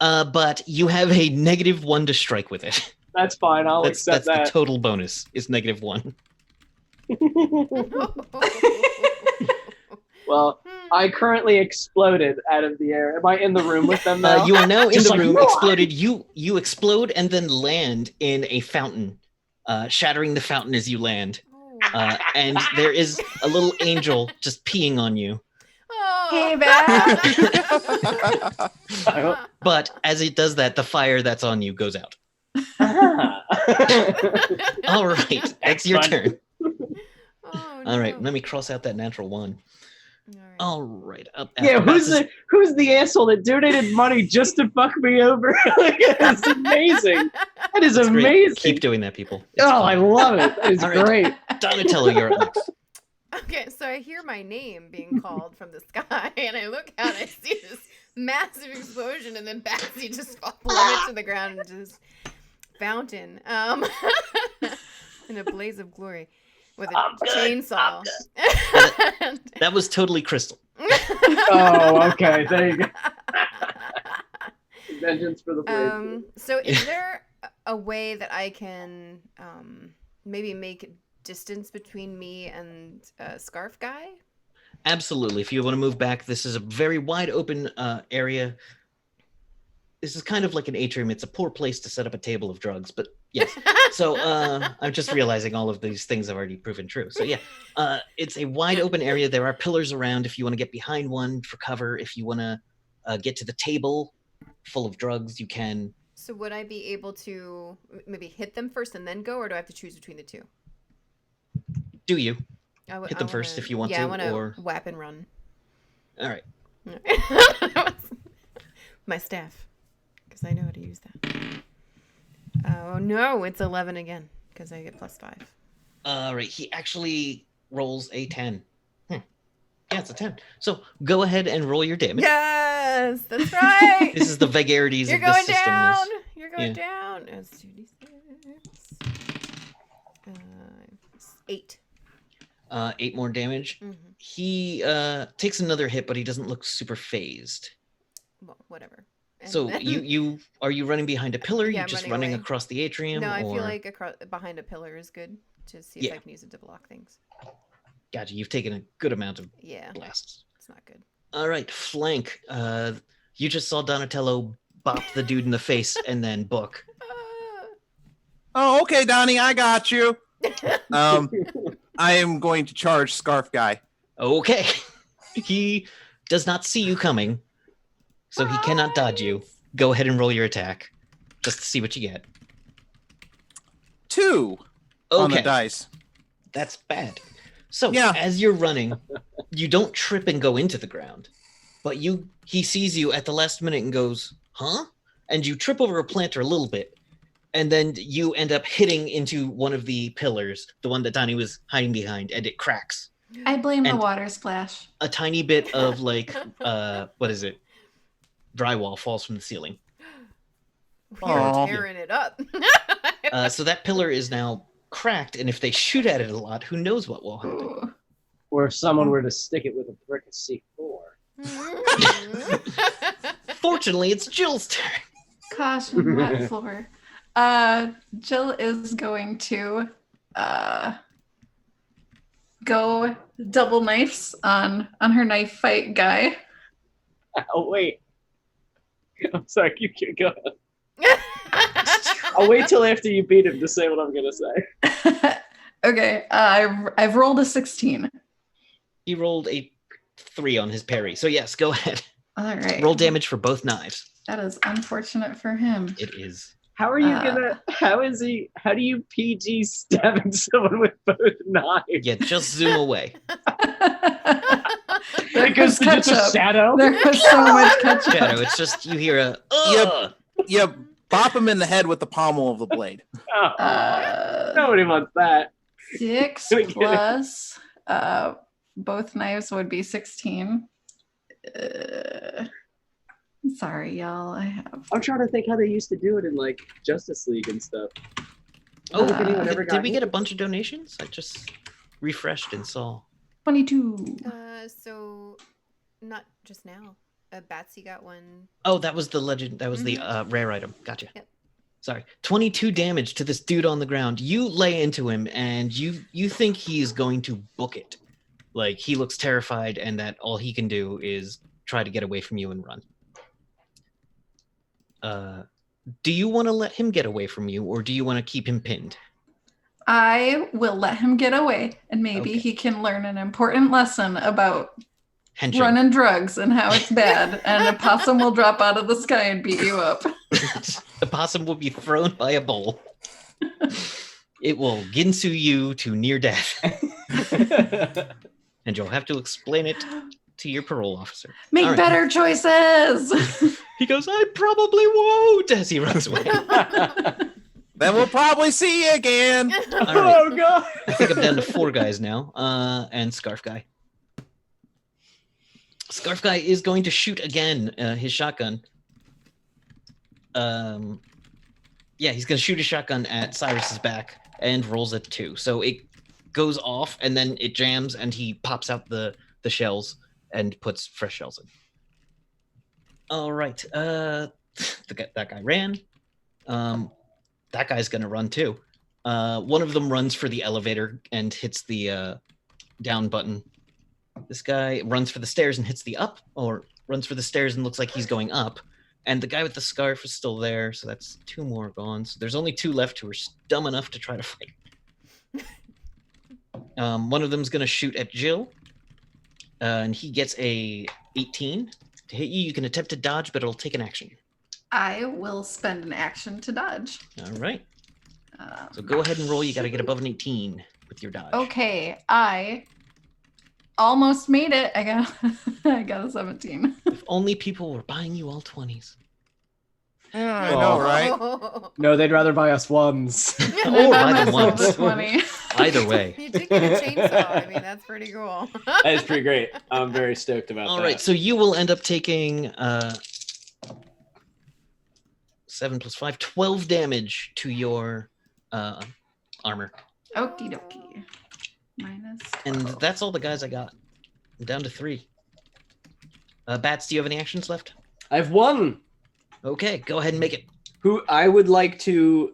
but you have a -1 to strike with it. that's fine. I'll That's accept the that. total bonus. Is -1. Well, I currently exploded out of the air. Am I in the room with them now? You are now in Just the like, room. "Roar!" Exploded. You explode and then land in a fountain, shattering the fountain as you land. And there is a little angel just peeing on you. Hey, back. But as it does that, the fire that's on you goes out. All right, it's your turn. All right, let me cross out that natural 1. All right, up. Yeah, after who's the asshole that donated money just to fuck me over? Like, it's amazing. That is That's great. amazing. Keep doing that, people. It's Oh, fun. I love it. That is All right. great. Donatello, you're up next. Okay, so I hear my name being called from the sky, and I look out, I see this massive explosion, and then Batsy just plummets to the ground into this fountain, in a blaze of glory, with a chainsaw. That was totally Crystal. Oh, okay. There you go. Vengeance for the blade. So is there a way that I can maybe make distance between me and Scarf Guy? Absolutely. If you want to move back, this is a very wide open area. this is kind of like an atrium. It's a poor place to set up a table of drugs, but yes. So I'm just realizing all of these things have already proven true. So yeah, it's a wide open area. There are pillars around if you want to get behind one for cover. If you want to get to the table full of drugs, you can. So would I be able to maybe hit them first and then go, or do I have to choose between the two? Do you? I Hit them first if you want yeah, to, I want to or whap and run. all right. My staff, because I know how to use that. Oh no, it's 11 again because I get +5. All right. He actually rolls a 10. Yeah, it's a 10. So go ahead and roll your damage. Yes, that's right. This is the vagaries You're of this going system. down. You're going yeah. down. It's 2d6. 8. 8 more damage. Mm-hmm. He takes another hit, but he doesn't look super phased. Well, whatever. And So then- you are you running behind a pillar? Yeah, you I'm just running running away. across the atrium? No, I or... feel like behind a pillar is good to see if Yeah. I can use it to block things. Gotcha. You've taken a good amount of Yeah, blasts. it's not good. All right, flank. You just saw Donatello bop the dude in the face and then book. Oh, okay, Donnie, I got you. I am going to charge Scarf Guy. Okay. He does not see you coming, so he cannot dodge you. Go ahead and roll your attack, just to see what you get. 2 on the Okay, dice. that's bad. So Yeah. as you're running, you don't trip and go into the ground, but he sees you at the last minute and goes, "Huh?" And you trip over a planter a little bit, and then you end up hitting into one of the pillars, the one that Donnie was hiding behind, and it cracks. I blame the And- water splash. A tiny bit of like what is it? Drywall falls from the ceiling. We're Aw. tearing it up. So that pillar is now cracked, and if they shoot at it a lot, who knows what will happen? Ooh. Or if someone were to stick it with a brick of C4. Fortunately, it's Jill's turn. Caution, wet floor. Jill is going to go double knives on her knife fight guy. Oh, wait. I'm sorry, you can go ahead. I'll wait till after you beat him to say what I'm going to say. Okay, I've rolled a 16. He rolled a 3 on his parry. So yes, go ahead. All right. Roll damage for both knives. That is unfortunate for him. It is. How are you gonna? How do you PG stabbing someone with both knives? Yeah, just zoom away. There It goes goes to just a ketchup. shadow. There was so much ketchup. Shadow. It's just you hear a ugh. You bop him in the head with the pommel of the blade. Oh, nobody wants that. 6 We get it. plus both knives would be 16. Sorry, y'all. I'm trying to think how they used to do it in like Justice League and stuff. Oh, think anyone ever did got we hit? get a bunch of donations? I just refreshed and saw. 22. So not just now. Batsy got one. Oh, that was the legend. That was the rare item. Gotcha. Yep. Sorry. 22 damage to this dude on the ground. You lay into him, and you think he's going to book it. Like, he looks terrified, and that all he can do is try to get away from you and run. Do you want to let him get away from you, or do you want to keep him pinned? I will let him get away, and maybe Okay. he can learn an important lesson about Henching. running drugs and how it's bad. And a possum will drop out of the sky and beat you up. The possum will be thrown by a bowl. It will ginsu you to near death, and you'll have to explain it to your parole officer. Make All right. better choices. He goes, "I probably won't," as he runs away. Then we'll probably see you again. All right. Oh god! I think I'm down to 4 guys now, and Scarf Guy. Scarf Guy is going to shoot again his shotgun. Yeah, he's going to shoot his shotgun at Cyrus's back and rolls a 2. So it goes off, and then it jams, and he pops out the shells and puts fresh shells in. All right. That guy ran. That guy's going to run too. One of them runs for the elevator and hits the down button. This guy runs for the stairs and hits the up, or runs for the stairs and looks like he's going up. And the guy with the scarf is still there, so that's 2 more gone. So there's only 2 left who are dumb enough to try to fight. One of them's going to shoot at Jill, and he gets a 18 to hit you. You can attempt to dodge, but it'll take an action. I will spend an action to dodge. All right. So go ahead and roll. You got to get above an 18 with your dodge. Okay, I almost made it. I got a 17. If only people were buying you all 20s. Yeah, I know, right? No, they'd rather buy us ones. Or buy them Myself once. a 20. Either way. You did get a chainsaw. I mean, that's pretty cool. That is pretty great. I'm very stoked about All that. right, so you will end up taking 7 plus 5, 12 damage to your armor. Okie dokie. Minus 12. And that's all the guys I got. I'm down to 3. Bats, do you have any actions left? I have one Okay, go ahead and make it. who I would like to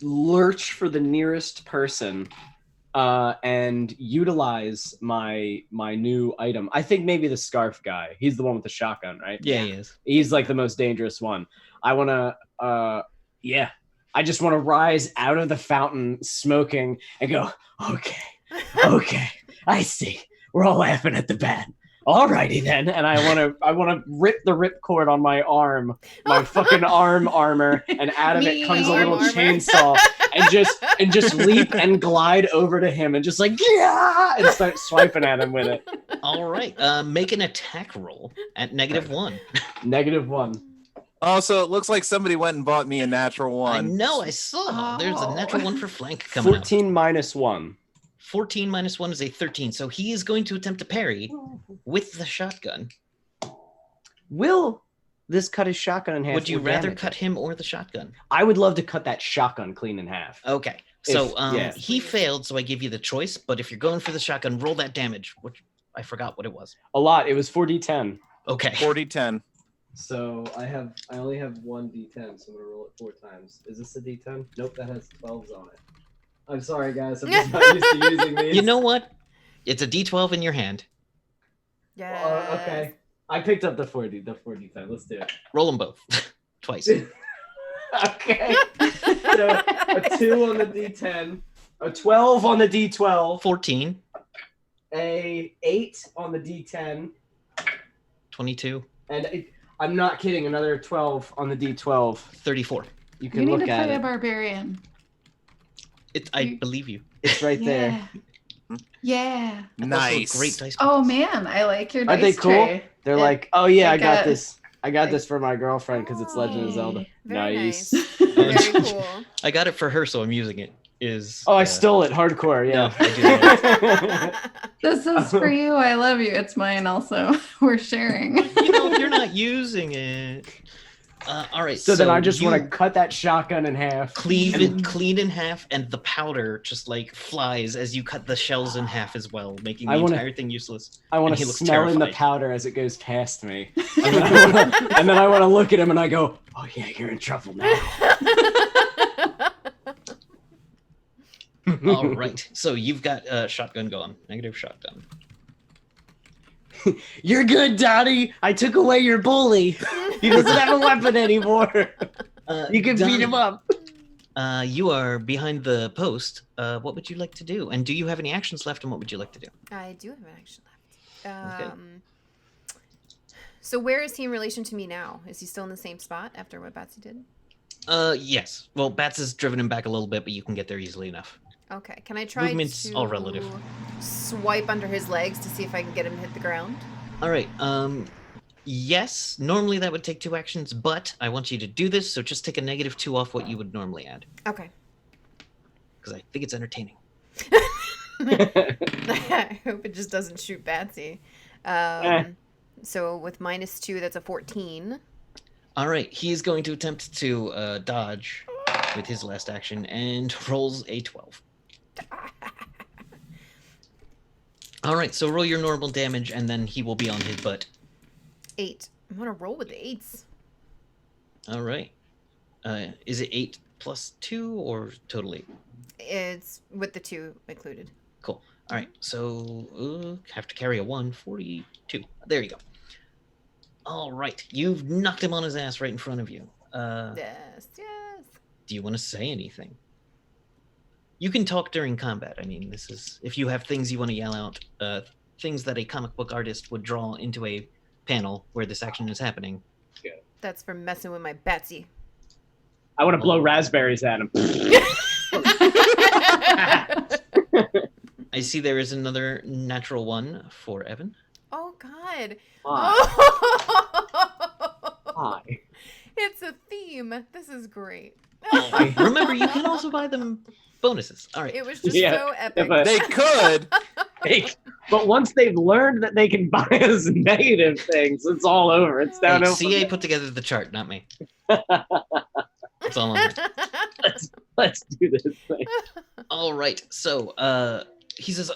lurch for the nearest person and utilize my new item. I think maybe the scarf guy. He's the one with the shotgun, right? Yeah, he is. He's like the most dangerous one. I want to, I just want to rise out of the fountain smoking and go, okay, I see. We're all laughing at the bat. Alrighty then. And I want to rip the ripcord on my arm, my fucking arm armor, and out of it comes a little Arm armor. chainsaw and just leap and glide over to him and just like, yeah, and start swiping at him with it. All right, make an attack roll at -1. -1. Oh, so it looks like somebody went and bought me a natural I one. know, I saw. There's a Oh. natural 1 for flank coming up. 14 minus 1. 14 minus 1 is a 13, so he is going to attempt to parry with the shotgun. Will this cut his shotgun in half? Would you or rather damage cut it? him or the shotgun? I would love to cut that shotgun clean in half. Okay, so yeah. he failed, so I give you the choice, but if you're going for the shotgun, roll that damage, which I forgot what it was. A lot. It was 4d10. Okay. 40-10. So I only have one d10, so I'm gonna roll it 4 times. Is this a d10? Nope, that has 12s on it. I'm sorry, guys. I'm just not used to using these. You know what? It's a D12 in your hand. Yeah. Okay. I picked up the 4d10. Let's do it. Roll them both. Twice. Okay. So a 2 on the d10, a 12 on the d12, 14, a 8 on the d10, 22, and I'm not kidding, another 12 on the d12. 34. You can You need look to at play a it. barbarian. I believe you. It's right there. Yeah. Nice. Also a great dice. Oh man, I like your Are dice they cool? tray. They're It- like, oh yeah, I like got a- this. I got this for my girlfriend because it's Legend of Zelda. Very Nice. Very cool. I got it for her, so I'm using it. Is Oh, I stole it hardcore. No, Yeah. I This is for you. I love you. It's mine also. We're sharing. you know, if you're not using it. All right. So then I just you want to cut that shotgun in half. cleave and- it clean in half, and the powder just like flies as you cut the shells in half as well, making the I wanna- entire thing useless. I want and to he looks smell in the terrified. powder as it goes past me. And then I want to look at him and I go, oh yeah, you're in trouble now. All right. So you've got shotgun going. Negative shotgun. You're good, Donnie. I took away your bully. He doesn't have a weapon anymore. You can beat him up. You are behind the post. What would you like to do? And do you have any actions left? And what would you like to do? I do have an action left. Okay. So where is he in relation to me now? Is he still in the same spot after what Batsy did? Yes. Well, Bats has driven him back a little bit, but you can get there easily enough. Okay. Can I try Movement's to all relative. swipe under his legs to see if I can get him to hit the ground? All right. Yes. Normally that would take 2 actions, but I want you to do this. So just take a -2 off what you would normally add, Okay. because I think it's entertaining. I hope it just doesn't shoot Batsy. So with -2, that's a 14. All right. He is going to attempt to dodge with his last action and rolls a 12. All right. So roll your normal damage, and then he will be on his butt. 8. I'm gonna roll with the 8s. All right. Is it 8 plus 2 or total 8? It's with the 2 included. Cool. All right. So have to carry a 1, 42. There you go. All right, you've knocked him on his ass right in front of you. Yes, yes. Do you want to say anything? You can talk during combat. I mean, this is if you have things you want to yell out, things that a comic book artist would draw into a panel where this action is happening. That's for messing with my Betsy. I want to blow raspberries at him. I see there is another natural one for Evan. Oh, God. Hi. Oh. Hi. It's a theme. This is great. Remember, you can also buy them bonuses. All right. It was just Yeah, so epic. but- They could. But once they've learned that they can buy us negative things, it's all over. It's down Hey, over. CA put together the chart, not me. That's all I'm Let's do this thing. All right. So, he says,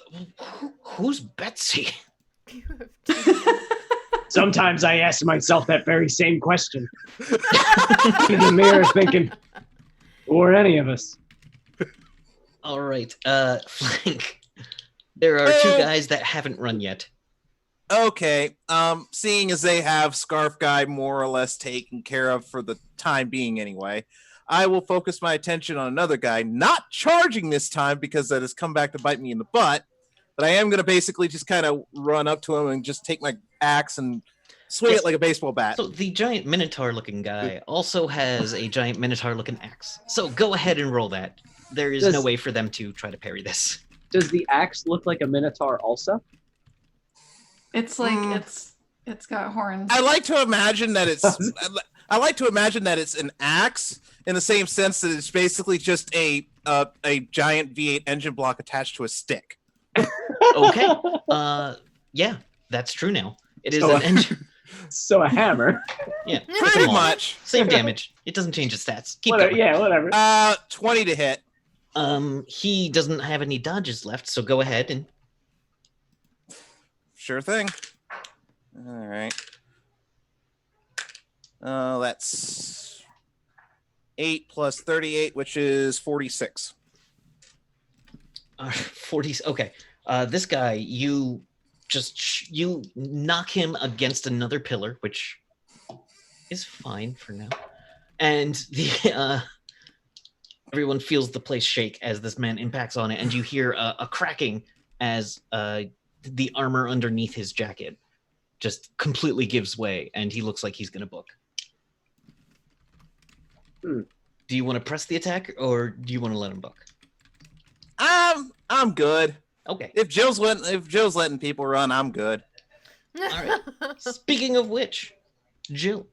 "Who's Betsy?" You have to- Sometimes I ask myself that very same question. In the mirror thinking, or any of us. All right. Flank. There are two guys that haven't run yet. Okay. Seeing as they have Scarf Guy more or less taken care of for the time being anyway, I will focus my attention on another guy, not charging this time because that has come back to bite me in the butt. But I am going to basically just kind of run up to him and just take my axe and swing it like a baseball bat. So the giant Minotaur-looking guy also has a giant Minotaur-looking axe. So go ahead and roll that. There is no way for them to try to parry this. Does the axe look like a minotaur also? It's like it's got horns. I like to imagine that it's an axe in the same sense that it's basically just a giant V8 engine block attached to a stick. Okay. Yeah, that's true now. It is an engine. So a hammer. Yeah. Pretty much. Same damage. It doesn't change its stats. Keep Whatever, going. yeah, whatever. 20 to hit. He doesn't have any dodges left, so go ahead and Sure thing. All right. That's 8 plus 38, which is 46. 40. Okay. This guy, you just you knock him against another pillar, which is fine for now. And the everyone feels the place shake as this man impacts on it, and you hear a cracking as the armor underneath his jacket just completely gives way, and he looks like he's going to book. Do you want to press the attack, or do you want to let him book? I'm good. Okay. If Jill's letting people run, I'm good. All right. Speaking of which, Jill.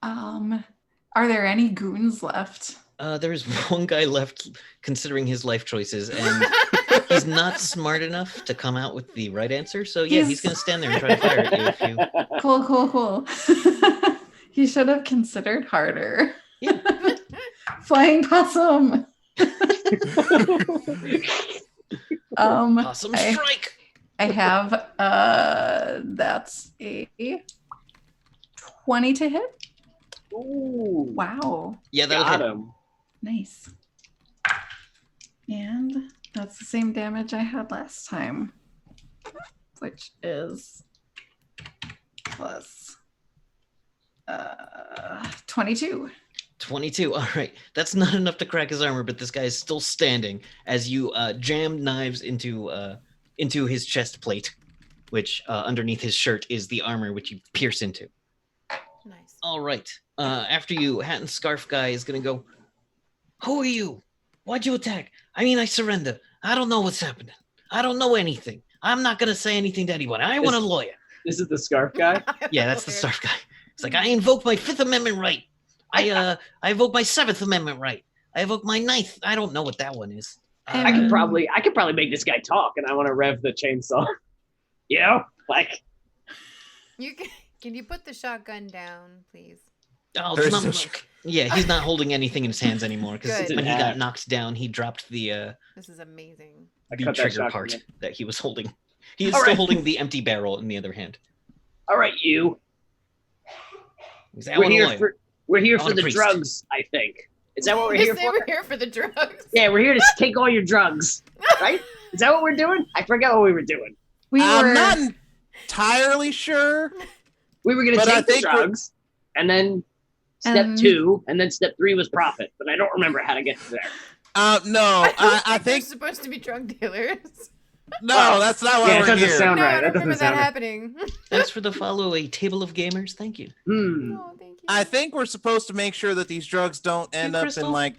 Are there any goons left? There is one guy left considering his life choices, and he's not smart enough to come out with the right answer. So yeah, he's going to stand there and try to fire at you if you. Cool. He should have considered harder. Yeah. Flying possum. Awesome strike. I have that's a 20 to hit. Ooh. Wow. Yeah, that'll Got hit. him. Nice. And that's the same damage I had last time, which is plus 22. 22. All right. That's not enough to crack his armor, but this guy is still standing as you jam knives into his chest plate, which underneath his shirt is the armor which you pierce into. Nice. All right. After you, Hat and Scarf guy is going to go, "Who are you? Why'd you attack? I mean, I surrender. I don't know what's happening. I don't know anything. I'm not going to say anything to anyone. I want a lawyer." This is the scarf guy? Yeah, that's the Scarf guy. It's like, "I invoke my 5th Amendment right. I invoke my 7th Amendment right. I invoke my 9th. I don't know what that one is." I could probably make this guy talk, and I want to rev the chainsaw. You know? Like, Can you put the shotgun down, please? Oh, There's it's no not, yeah, he's not holding anything in his hands anymore because Good. when he got knocked down, he dropped the This is amazing. I cut that trigger shotgun part in. that he was holding. He is All still right. holding the empty barrel in the other hand. All right, you. He's like, We're here I for want a the priest. drugs, I think. Is that what we're You here say for? we're here for the drugs. Yeah, we're here to take all your drugs, right? Is that what we're doing? I forgot what we were doing. We I'm were not entirely sure. We were going to But I take the think drugs, and then step 2, and then step 3 was profit. But I don't remember how to get to there. No, I they're think supposed to be drug dealers. no, that's not why Yeah, it we're doesn't here. sound No, right. I don't That remember doesn't that sound right. happening. Thanks for the follow, a table of gamers. Thank you. No, thank you. I think we're supposed to make sure that these drugs don't end up Crystal? in like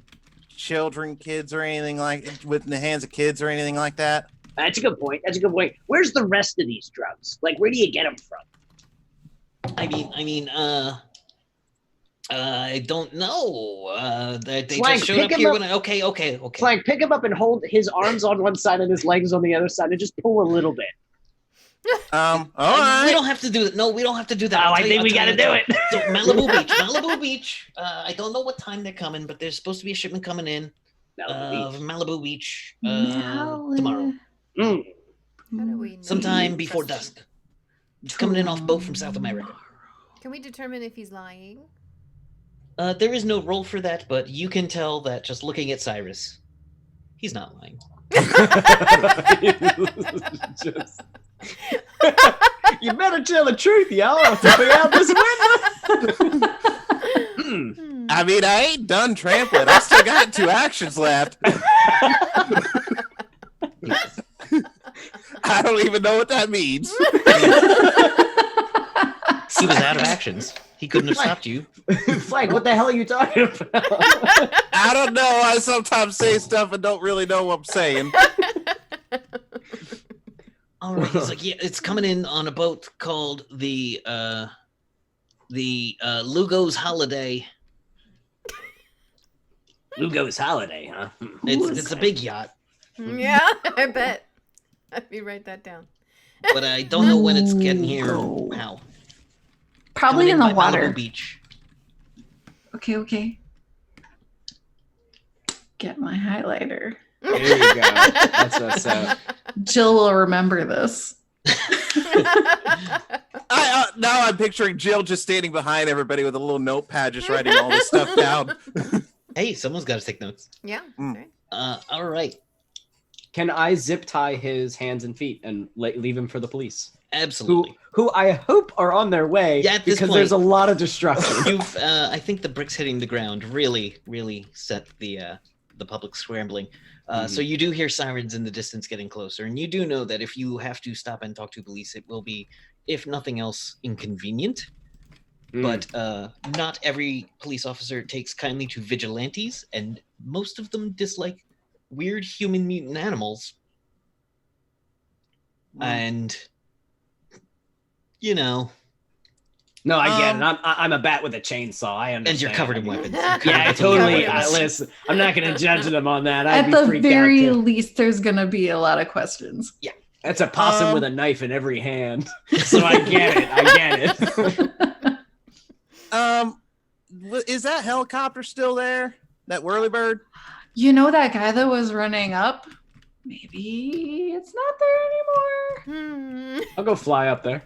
children, kids, or anything like within the hands of kids or anything like that. That's a good point. Where's the rest of these drugs? Like, where do you get them from? I don't know. They Slank, just showed pick up him here up. when I. Okay. Clank, pick him up and hold his arms on one side and his legs on the other side, and just pull a little bit. All We right. don't have to do that. No, we don't have to do that. Oh, I'll I tell you- think I'll we tell got to you- do it. So Malibu Beach. I don't know what time they're coming, but there's supposed to be a shipment coming in of Malibu Beach tomorrow, Mm. How do we know sometime he's before trusted? dusk. It's coming in off boat from South America. Can we determine if he's lying? There is no roll for that, but you can tell that just looking at Cyrus, he's not lying. Just- you better tell the truth, y'all. Or throw you out this window. Hmm. I mean, I ain't done trampling. I still got 2 actions left. I don't even know what that means. He was out of actions. He couldn't have stopped you. Flag, what the hell are you talking about? I don't know. I sometimes say stuff and don't really know what I'm saying. All right. He's like, yeah, it's coming in on a boat called the Lugo's Holiday. Lugo's Holiday, huh? It's a big yacht, Yeah, I bet. Let me write that down. but I don't know when it's getting here or how. Probably Coming in the by water. Malibu Beach. Okay. Get my highlighter. There you go. That's what's up. Jill will remember this. Now I'm picturing Jill just standing behind everybody with a little notepad, just writing all this stuff down. Hey, someone's got to take notes. Yeah. Mm. Right. All right. Can I zip tie his hands and feet and leave him for the police? Absolutely. Who I hope are on their way Yeah, at this because point- there's a lot of destruction. You've, I think the bricks hitting the ground really set the public scrambling. So you do hear sirens in the distance getting closer, and you do know that if you have to stop and talk to police, it will be, if nothing else, inconvenient. But not every police officer takes kindly to vigilantes, and most of them dislike weird human mutant animals. And you know, No, I get it. I'm a bat with a chainsaw. I understand. and you're covered in weapons. Yeah, Yeah, I Covered totally. in weapons. Listen, I'm not going to judge them on that. I'd At be the freaked out, very too. least, there's going to be a lot of questions. That's a possum with a knife in every hand. So I get it. Is that helicopter still there? That whirlybird? You know that guy that was running up? Maybe it's not there anymore. Hmm. I'll go fly up there.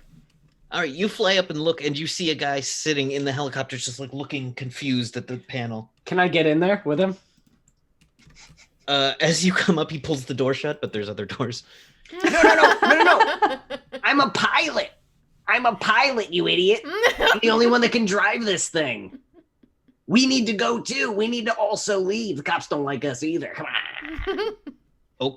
All right, you fly up and look, and you see a guy sitting in the helicopter, just like looking confused at the panel. Can I get in there with him? As you come up, he pulls the door shut, but there's other doors. No. I'm a pilot. You idiot. I'm the only one that can drive this thing. We need to go too. We need to also leave. The cops don't like us either. Come on.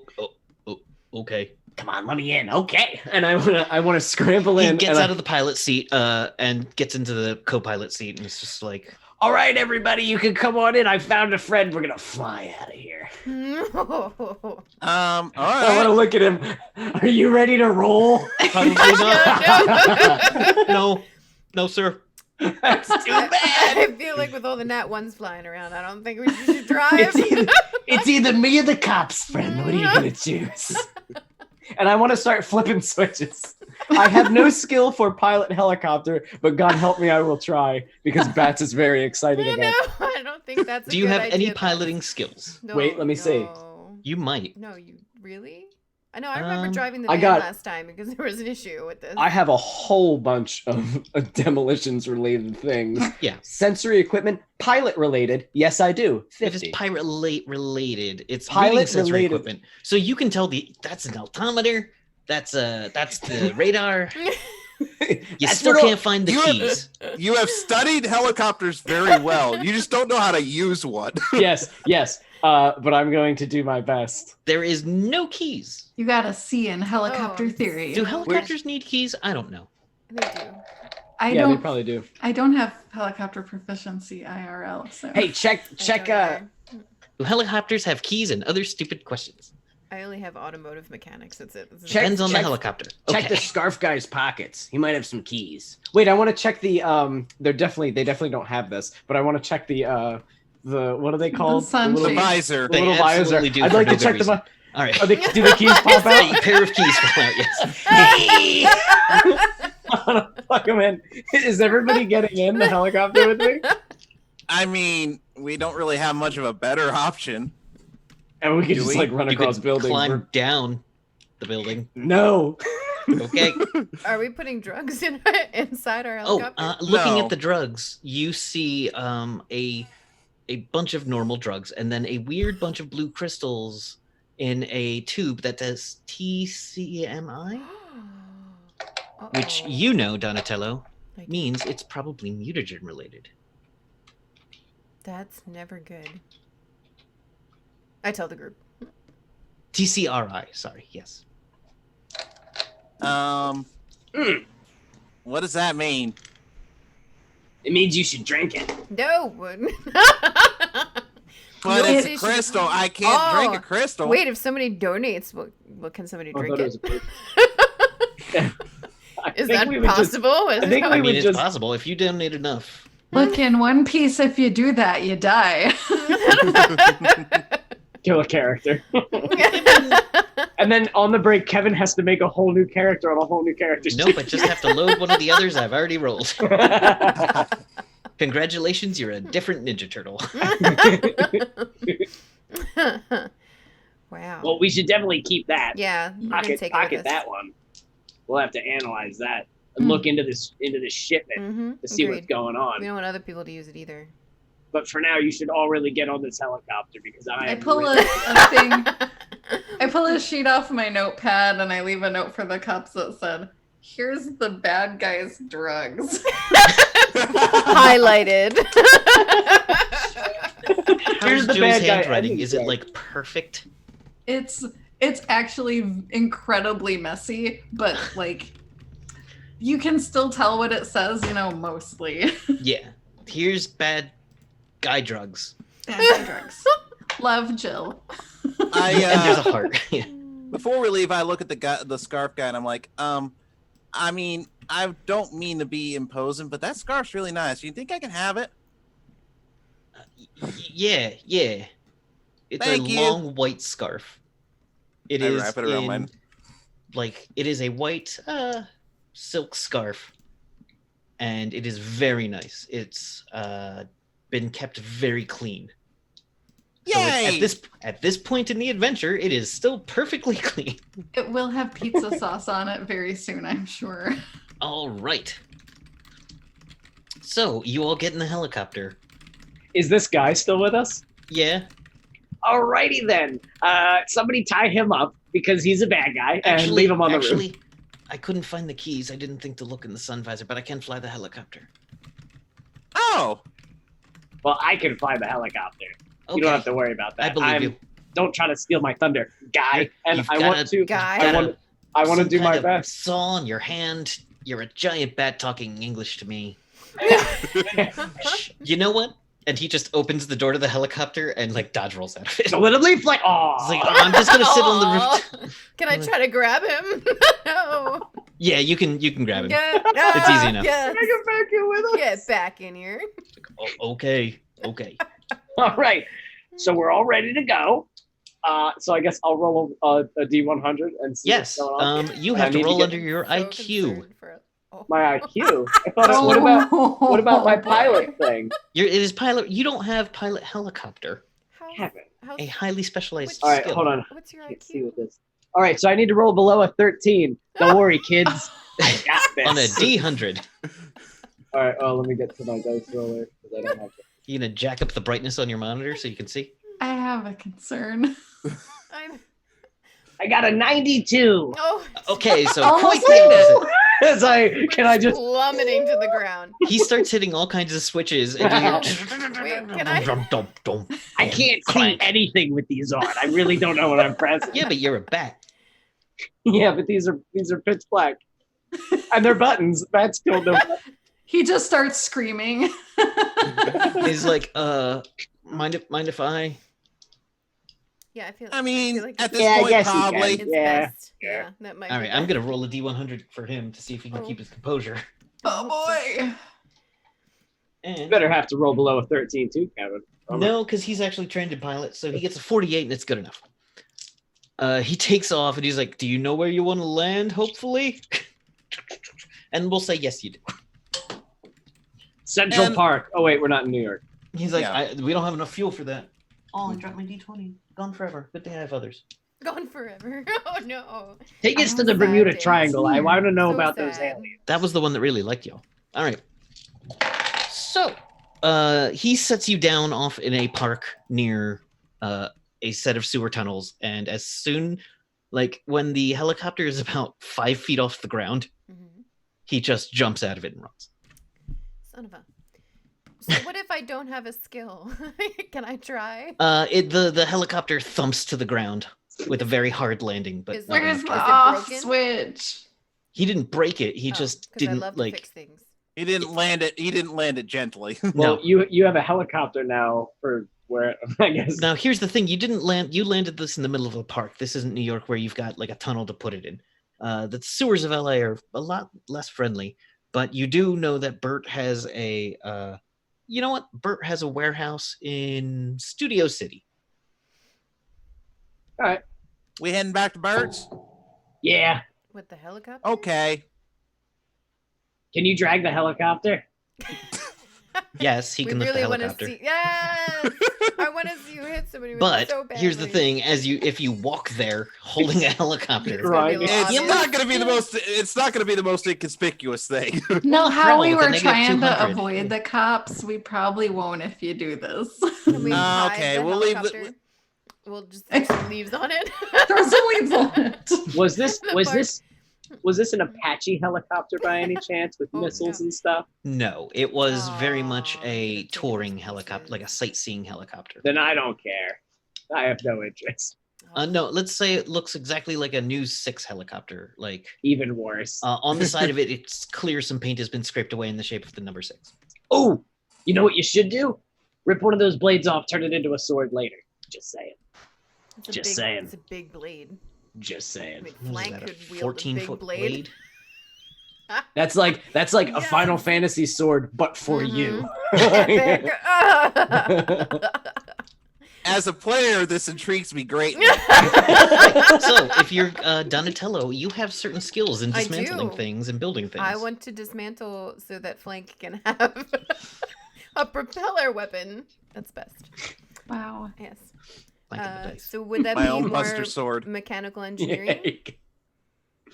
Okay. Come on, let me in. Okay. And I wanna scramble He in. gets out of the pilot seat and gets into the co-pilot seat, and it's just like, All right, everybody, you can come on in. I found a friend. We're gonna fly out of here. All I want to right. look at him. Are you ready to roll? probably not. No, sir. That's too bad. I feel like with all the nat ones flying around, I don't think we should drive. It's either me or the cops, friend. What are you gonna choose? And I want to start flipping switches. I have no skill for pilot helicopter, but God help me, I will try because Bats is very excited No, about. I don't think that's. Do you have any piloting skills? No, Wait, let me see. no. You might. No, you really? I know. I remember Um, driving the I van got- last time because there was an issue with this. I have a whole bunch of demolitions related things. Yeah. Sensory equipment, pilot related. Yes, I do. If it's 50. pilot related, it's Pilot reading sensory related. equipment. So you can tell that's an altimeter. That's the radar. You That's still what- can't find the You- keys. You have studied helicopters very well. You just don't know how to use one. Yes. But I'm going to do my best. There is no keys. You got a C in helicopter Oh, theory. Do helicopters need keys? I don't know. They do. I Yeah, they don't. probably do. I don't have helicopter proficiency IRL. So Hey, check. I don't either. Do helicopters have keys and other stupid questions? I only have automotive mechanics. That's it. That's Check- Depends on the check- helicopter. Check the scarf guy's pockets. He might have some keys. Wait, I want to check the. They definitely don't have this, but I want to check the what are they called? sun the The shade. visor. They little visor. absolutely do I'd for like no to check good them. All right. Do the keys pop A out? pair of keys fall out, yes. I want to plug them in. Is everybody getting in the helicopter with me? I mean, we don't really have much of a better option. And we could Do just we? like run You across could buildings. climb down the building. No. Okay. Are we putting drugs inside our Oh, helicopter? looking No. at the drugs, you see a bunch of normal drugs and then a weird bunch of blue crystals in a tube that says TCMI, which Uh-oh. you know, Donatello, Like, means it's probably mutagen related. that's never good. I tell the group. TCRI, sorry, yes. What does that mean? It means you should drink it. No. But No, it's it a is- crystal. I can't drink Oh, a crystal. Wait, if somebody donates, what can somebody I drink thought it? it was I Is think that we would just- possible? I think I we mean, would it's just possible if you donate enough. Look, in One Piece, if you do that, you die. kill a character. And then on the break, Kevin has to make a whole new character on a whole new character. Nope, I just have to load one of the others I've already rolled. Congratulations, you're a different Ninja Turtle. Wow. Well, we should definitely keep that. Yeah, you can Pocket take it with us. that one. We'll have to analyze that and look into this shipment Mm-hmm. to see what's Agreed. going on. We don't want other people to use it either. But for now, you should all really get on this helicopter because I I am pull really- a thing. I pull a sheet off my notepad and I leave a note for the cops that said, "Here's the bad guy's drugs." Highlighted. How's the Joe's bad guy handwriting? ending Is it joke. like perfect? It's actually incredibly messy, but like you can still tell what it says, mostly. Yeah. Here's bad guy drugs. Bad guy drugs. Love, Jill. And there's a heart. Yeah. Before we leave, I look at the scarf guy, and I'm like, I mean, I don't mean to be imposing, but that scarf's really nice. You think I can have it? Yeah. It's Thank a you. long white scarf. It I is wrap it around mine. like it is a white silk scarf, and it is very nice. It's been kept very clean. So Yay! at this point in the adventure, it is still perfectly clean. It will have pizza sauce on it very soon, I'm sure. All right. So you all get in the helicopter. Is this guy still with us? Yeah. Alrighty then. Somebody tie him up because he's a bad guy and leave him on the roof. I couldn't find the keys. I didn't think to look in the sun visor, but I can fly the helicopter. Oh, Well, I can fly the helicopter. Okay. You don't have to worry about that. I believe you. Don't try to steal my thunder, guy. And You've I gotta- want to. Guy. I want to Some do my kind of best. Saw in your hand. You're a giant bat talking English to me. Shh. You know what? And he just opens the door to the helicopter and like dodge rolls out of it. So let him leave. Like, It's like, oh, I'm just gonna sit on the roof. Can I try to grab him? No. Yeah, you can grab him. Yeah. It's easy enough. Yes. Bring him back here with us. Get back in here. Oh, okay. All right. So we're all ready to go. So I guess I'll roll a D100 and see Yes. what's going on. You I have to need to roll get under your So IQ. concerned for- oh. My IQ. I thought. What about my pilot thing? It is pilot. You don't have pilot helicopter. How, Kevin. how, A highly specialized All right, skill. hold on. what's your Let's see IQ? what this. All right, so I need to roll below a 13. Don't worry, kids. I got this. On a D100. All right. Oh, let me get to my dice roller because I don't have. You gonna jack up the brightness on your monitor so you can see? I have a concern. I'm, I got a 92. oh, Okay, so Almost quite the made it. opposite. Can I just? plummeting to the ground? He starts hitting all kinds of switches, and you hear, Wait, can I? I can't see anything with these on. I really don't know what I'm pressing. Yeah, but you're a bat. Yeah, but these are pitch black, and they're buttons. Bats don't know. He just starts screaming. He's like, mind if I? Yeah, I feel. I mean, like at this Yeah, I point, guess you can. probably. it's Yeah. best. Yeah, that might. All be right, I'm best. gonna roll a d100 for him to see if he can Oh. keep his composure. Oh boy. And Better have to roll below a 13 too, Kevin. no, because he's actually trained in pilot, so he gets a 48, and it's good enough. He takes off, and he's like, "Do you know where you want to land? Hopefully." And we'll say, "Yes, you do." Central And- Park. Oh wait, we're not in New York. He's like, Yeah. "We don't have enough fuel for that." Oh, I dropped my d20. Gone forever. Good thing I have others. Gone forever. Oh no. Take us to I'm the Bermuda sad, Triangle. I want to know So about those sad. aliens. That was the one that really liked y'all. All right. So, he sets you down off in a park near a set of sewer tunnels, and as soon, like when the helicopter is about 5 feet off the ground, Mhm. he just jumps out of it and runs. Son of a. So what if I don't have a skill? Can I try? The helicopter thumps to the ground with a very hard landing, but Is not Where's enough the Is it drag. off broken? switch? He didn't break it. He just 'Cause I didn't love to like. fix things. He didn't land it. He didn't land it gently. Well, No. you have a helicopter now for where I guess. Now here's the thing: you didn't land. You landed this in the middle of a park. This isn't New York where you've got like a tunnel to put it in. The sewers of LA are a lot less friendly, but you do know that Bert has a. You know what? Bert has a warehouse in Studio City. All right. We heading back to Birds? Yeah. With the helicopter? Okay. Can you drag the helicopter? Yes, he can we lift really the want to helicopter. see. Yes, I want to see you hit somebody. With But it so badly. here's the thing: if you walk there holding a helicopter, It's gonna be a Right. little It's obvious. not going to be the most. It's not going to be the most inconspicuous thing. No, how we with a were negative trying to 200. avoid the cops, we probably won't if you do this. Can we hide Okay, the we'll leave the- helicopter? We'll just throw some leaves on it. Throw some leaves on it. Was this The was park. this was this an Apache helicopter by any chance with Oh, missiles no. and stuff? no, it was very much Aw, a could've taken touring those helicopter, like a pieces. sightseeing helicopter. Then I don't care. I have no interest. No, let's say it looks exactly like a News 6 helicopter. Like Even worse. on the side of it, it's clear some paint has been scraped away in the shape of the number 6. Oh, you know what you should do? Rip one of those blades off, turn it into a sword later. Just saying. It's a Just big, saying. It's a big blade. Just I saying. mean, What is Flank that, a could wield a big 14-foot blade. That's like a Yes. Final Fantasy sword, but for you. Epic. As a player, this intrigues me greatly. So, if you're Donatello, you have certain skills in I dismantling do. things and building things. I want to dismantle so that Flank can have a propeller weapon. That's best. Wow. Yes. Like in the dice. So would that My be own more Buster Sword. mechanical engineering?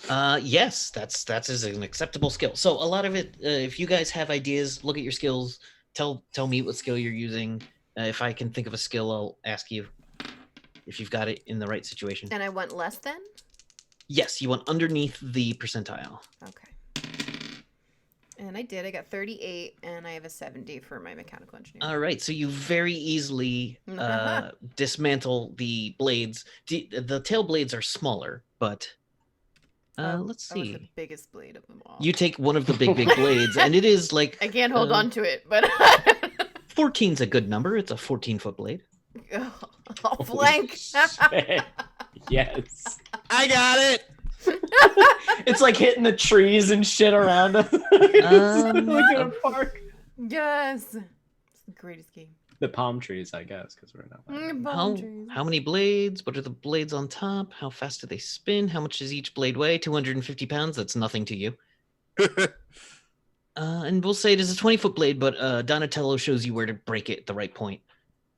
Yes, that's an acceptable skill. So a lot of it, if you guys have ideas, look at your skills. Tell me what skill you're using. If I can think of a skill, I'll ask you if you've got it in the right situation. And I want less than? Yes, you want underneath the percentile. Okay. And I did. I got 38, and I have a 70 for my mechanical engineering. All right, so you very easily dismantle the blades. The tail blades are smaller, but let's That was see. the biggest blade of them all. You take one of the big blades, and it is like I can't hold uh, on to it, but 14's a good number. It's a 14-foot blade. I'll flank. Yes. I got it. It's like hitting the trees and shit around us. Like in a park. Yes. It's the greatest game. The palm trees, I guess, because we're not. Palm trees. How many blades? What are the blades on top? How fast do they spin? How much does each blade weigh? 250 pounds? That's nothing to you. And we'll say it is a 20-foot blade, but Donatello shows you where to break it at the right point.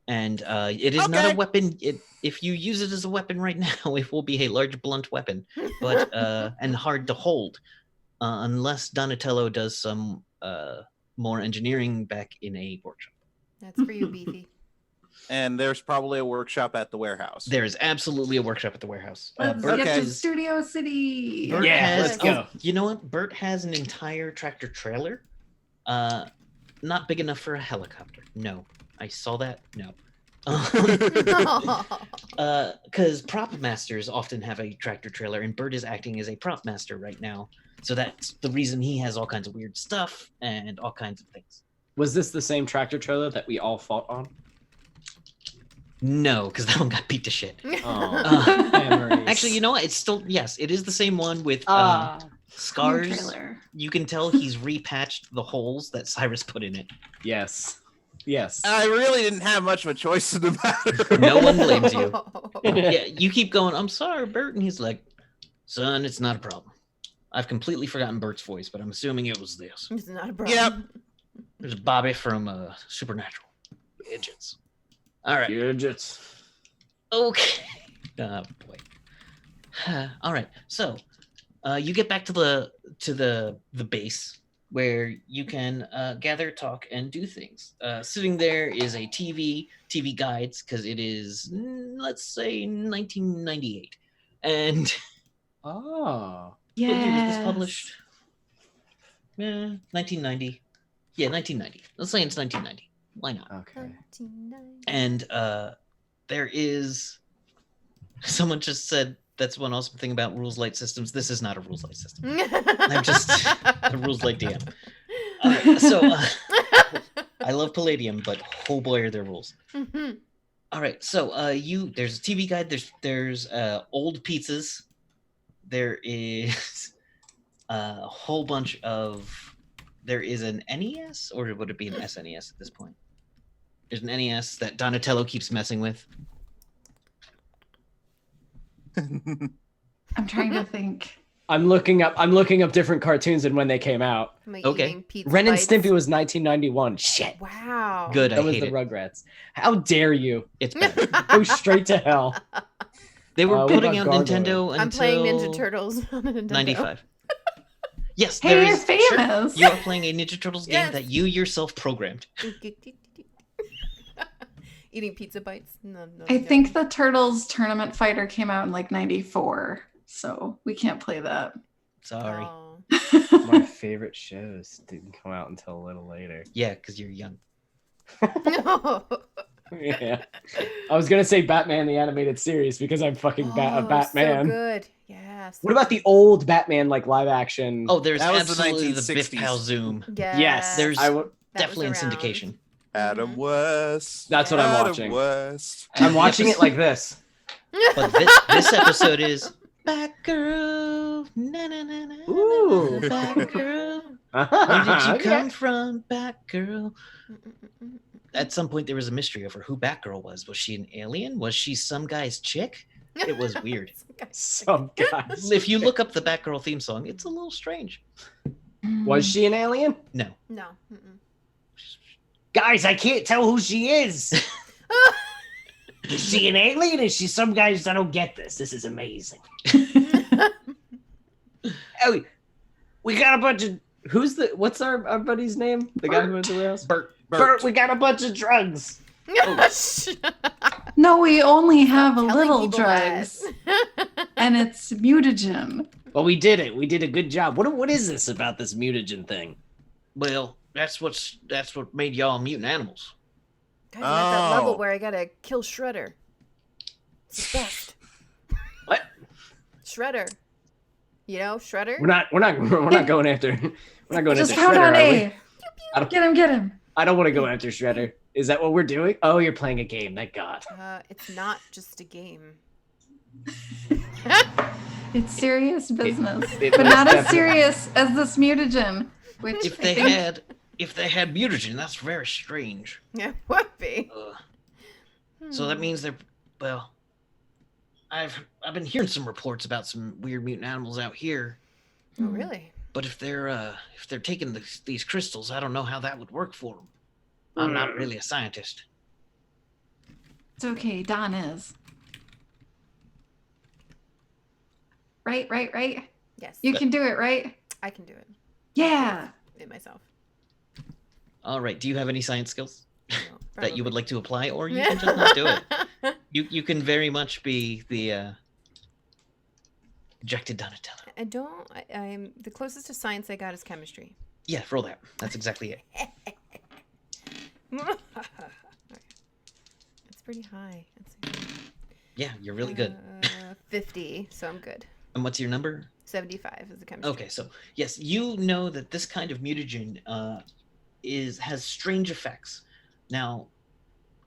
And it is not a Okay. weapon. If you use it as a weapon right now, it will be a large, blunt weapon, but and hard to hold, unless Donatello does some more engineering back in a workshop. That's for you, Beefy. And there's probably a workshop at the warehouse. There is absolutely a workshop at the warehouse. Let's Bert get to has, Studio City. Bert Yeah, has, let's go. You know what? Bert has an entire tractor trailer. Not big enough for a helicopter. No. I saw that. No. Because prop masters often have a tractor trailer, and Bert is acting as a prop master right now. So that's the reason he has all kinds of weird stuff and all kinds of things. Was this the same tractor trailer that we all fought on? No, because that one got beat to shit. Oh, memories. Actually, you know what? It's still, yes, it is the same one with New scars. trailer. You can tell he's repatched the holes that Cyrus put in it. Yes. Yes. I really didn't have much of a choice in the matter. No one blames you. Yeah, you keep going, I'm sorry, Bert. And he's like, son, it's not a problem. I've completely forgotten Bert's voice, but I'm assuming it was this. It's not a problem. Yep. There's Bobby from Supernatural. Idiots. All right. Gadgets. Okay. Oh boy. All right. So, you get back to the base where you can gather, talk, and do things. Sitting there is a TV guides because it is, let's say, 1998, and Oh. when year was this Yes. published? 1990. Yeah, 1990. Let's say it's 1990. Why not? Okay. And there is someone just said that's one awesome thing about rules light systems. This is not a rules light system. I'm just a rules light DM. I love Palladium, but oh boy are there rules. All right, so there's a TV guide. There's old pizzas. There is a whole bunch of. There is an NES, or would it be an SNES at this point? There's an NES that Donatello keeps messing with. I'm trying to think. I'm looking up different cartoons and when they came out. Okay. Ren and Stimpy was 1991. Shit. Wow. Good, That I was hate the it. Rugrats. How dare you? It's better. Go straight to hell. They were What putting out about Nintendo I'm playing Ninja until Turtles on the Nintendo. 95. Yes, Hey, there you're is. Sure, famous. you are playing a Ninja Turtles game Yes. that you yourself programmed. Eating pizza bites. No. I think the Turtles Tournament Fighter came out in like 94, so we can't play that. Sorry. Oh. My favorite shows didn't come out until a little later. Yeah, because you're young. No. Yeah. I was gonna say Batman the animated series because I'm fucking a Batman. So good. Yeah. So What about the old Batman like live action? Oh, there's That was the absolutely the Biff 1960s. Pal Zoom. Yeah. yes. There's- I w- Definitely in around. syndication. Adam West. That's what I'm Adam watching. West. I'm watching it like this. But this episode is Batgirl. Na na na na. Ooh. Batgirl. Where did you Okay. come from, Batgirl? At some point, there was a mystery over who Batgirl was. Was she an alien? Was she some guy's chick? It was weird. Some guys. If you look up the Batgirl theme song, it's a little strange. Was she an alien? No. No. Guys, I can't tell who she is. Is she an alien? Is she some guys? I don't get this. This is amazing. Oh, we got a bunch of. What's our buddy's name? The guy who went to the warehouse? Bert, we got a bunch of drugs. No, we only have a Telling little people drugs, that. and it's mutagen. Well, we did it. We did a good job. What is this about this mutagen thing? Well, that's what made y'all mutant animals. Guys, I'm at that level Oh. where I gotta kill Shredder. It's the best. What? Shredder. You know, Shredder? We're not going after. We're not going Just after count Shredder. on Are we? A. Get him. I don't want to go after Shredder. Is that what we're doing? Oh, you're playing a game. Thank God. It's not just a game. It's serious business, it but was not as definitely- serious as this mutagen. Which If I they think- had mutagen, that's very strange. Yeah, would be. So Hmm. that means I've been hearing some reports about some weird mutant animals out here. Oh, really? But if they're taking these crystals, I don't know how that would work for them. I'm not really a scientist. It's okay. Don is. Right. Yes. You can do it, right? I can do it. Yeah. It myself. All right. Do you have any science skills? No. that you would Probably. like to apply, or you can just not do it. You can very much be the rejected Donatello. I'm the closest to science I got is chemistry. Yeah, roll that. That's exactly it. Okay. It's pretty high. Yeah, you're really good. 50, so I'm good. And what's your number? 75 is the chemistry. Okay, so yes, you know that this kind of mutagen has strange effects. Now,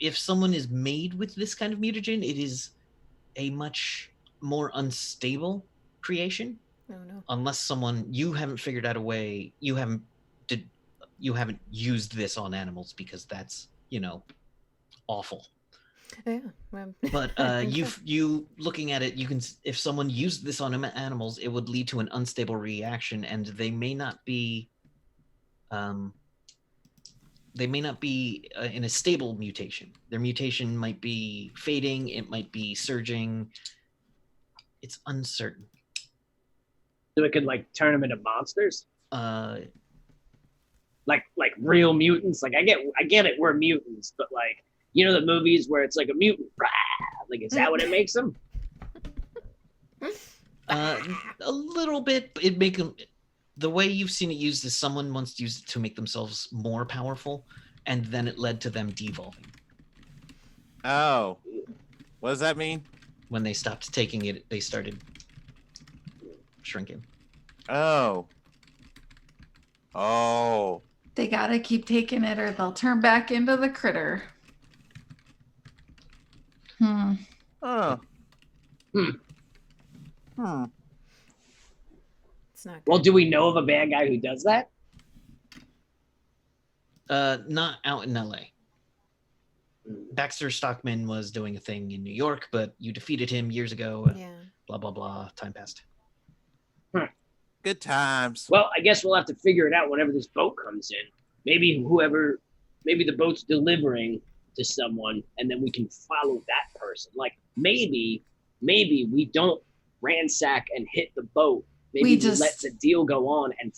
if someone is made with this kind of mutagen, it is a much more unstable creation. Oh no. Unless you haven't figured out a way, you haven't used this on animals, because that's, awful. Yeah. Well, But you looking at it, you can, if someone used this on animals, it would lead to an unstable reaction, and they may not be in a stable mutation. Their mutation might be fading, it might be surging. It's uncertain. So it could like turn them into monsters, Uh, like real mutants. Like I get it, we're mutants, but like the movies where it's like a mutant, rah, like is that what it makes them? a little bit. It make them. The way you've seen it used is someone once used it to make themselves more powerful, and then it led to them devolving. Oh, what does that mean? When they stopped taking it, they started shrinking. Oh. They gotta keep taking it or they'll turn back into the critter. Oh. it's not good. Well, do we know of a bad guy who does that? Not out in LA. Baxter Stockman was doing a thing in New York, but you defeated him years ago. Yeah. Blah blah blah. Time passed. Good times. Well, I guess we'll have to figure it out whenever this boat comes in. Maybe the boat's delivering to someone, and then we can follow that person. Like maybe we don't ransack and hit the boat. Maybe we just let the deal go on and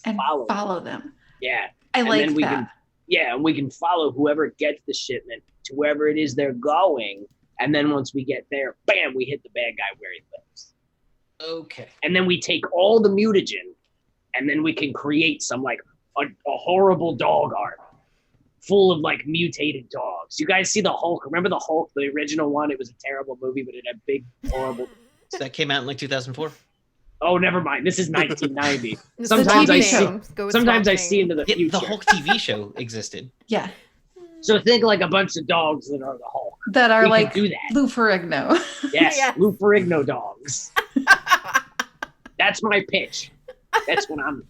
follow them. Yeah. I And like then that. and we can follow whoever gets the shipment to wherever it is they're going. And then once we get there, bam, we hit the bad guy where he lives. Okay. And then we take all the mutagen, and then we can create some like a horrible dog art full of like mutated dogs. You guys see the Hulk? Remember the Hulk, the original one? It was a terrible movie, but it had big, horrible. So that came out in like 2004. Oh, never mind. This is 1990. It's Sometimes the I TV see. show. Go with Sometimes I Swamp see Thing. into the Yeah, future. the Hulk TV show existed. Yeah. So think like a bunch of dogs that are the Hulk. That are We like can do that. Lou Ferrigno. Yes, Yes. Lou Ferrigno dogs. That's my pitch. That's what I'm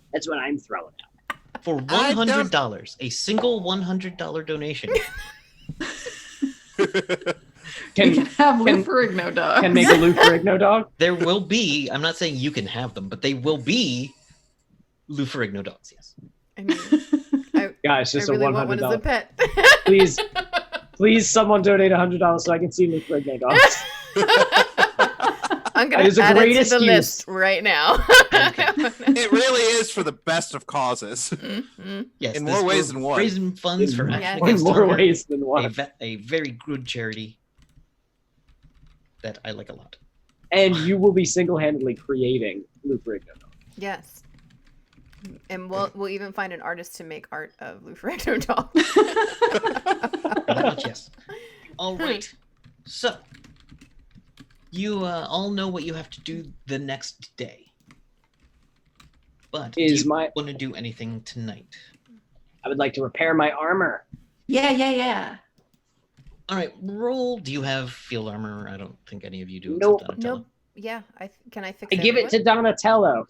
throwing out. For I don't- $100, a single $100 donation. You can have Lou Ferrigno dogs. Can make a Lou Ferrigno dog? There will be, I'm not saying you can have them, but they will be Lou Ferrigno dogs, yes. I mean, Guys, I just really a want one as a $100. pet. Please, someone donate $100 so I can see Lou Ferrigno dogs. I'm That gonna is a add great it to the excuse. list right now. It really is for the best of causes. Yes, In this more ways will than one. Raising funds for Yes. Action In Against more Hunger, ways than one. a very good charity that I like a lot. And you will be single-handedly creating Lou Ferrigno dogs. Yes. And we'll even find an artist to make art of Lou Ferrigno doll. That much, yes. All right. So, you all know what you have to do the next day. But do you want to do anything tonight? I would like to repair my armor. Yeah. All right, roll. Do you have field armor? I don't think any of you do. Nope. Except Donatello. Nope. Yeah. Can I fix I give it to Donatello.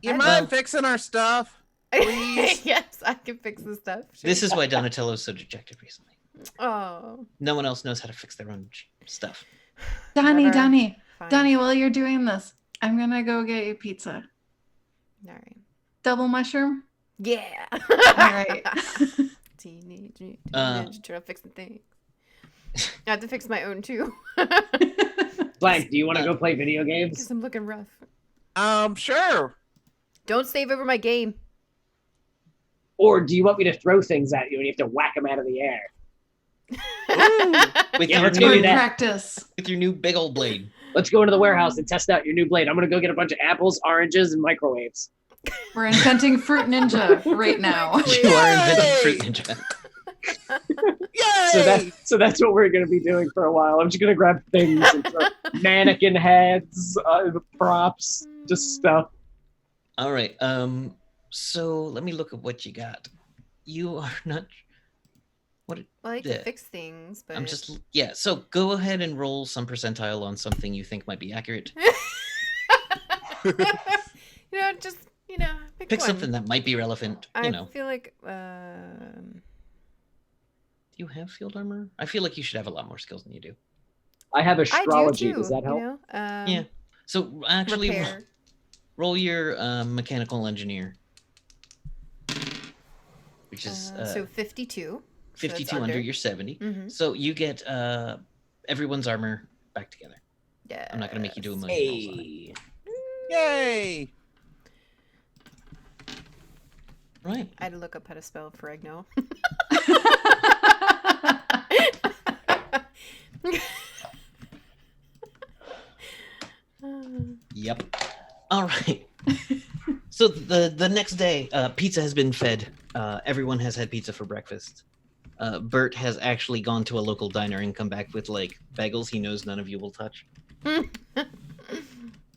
You mind fixing our stuff? Please? Yes, I can fix this stuff. Sure. This is why Donatello's so dejected recently. Oh. No one else knows how to fix their own stuff. Donnie, Fine. Donnie, while you're doing this, I'm gonna go get you pizza. All right. Double mushroom? Yeah. All right. Teenage Ninja Turtle fixing things. I have to fix my own too. Blank, do you want to go play video games? Because I'm looking rough. Sure. Don't save over my game. Or do you want me to throw things at you and you have to whack them out of the air? With Yeah, your let's go do Good new, that. practice. with your new big old blade. Let's go into the warehouse and test out your new blade. I'm gonna go get a bunch of apples, oranges, and microwaves. We're inventing Fruit Ninja right now. You are inventing Yay! Fruit Ninja. Yay! So that's what we're gonna be doing for a while. I'm just gonna grab things and throw mannequin heads, props, just stuff. All right. So let me look at what you got. You are not. What? I like Yeah. to fix things, but I'm just. Yeah. So go ahead and roll some percentile on something you think might be accurate. just pick Pick one. something that might be relevant. I You know. feel like Do you have field armor? I feel like you should have a lot more skills than you do. I have I astrology. do too. Does that help? Yeah. So actually, Repair. roll your mechanical engineer, which is So 52. 52 under your 70. Mm-hmm. So you get everyone's armor back together. Yeah. I'm not going to make you do a million rolls on it. Hey. Yay! Right. I had to look up how to spell Ferrigno. Yep. All right. So the next day, pizza has been fed. Everyone has had pizza for breakfast. Bert has actually gone to a local diner and come back with like bagels he knows none of you will touch.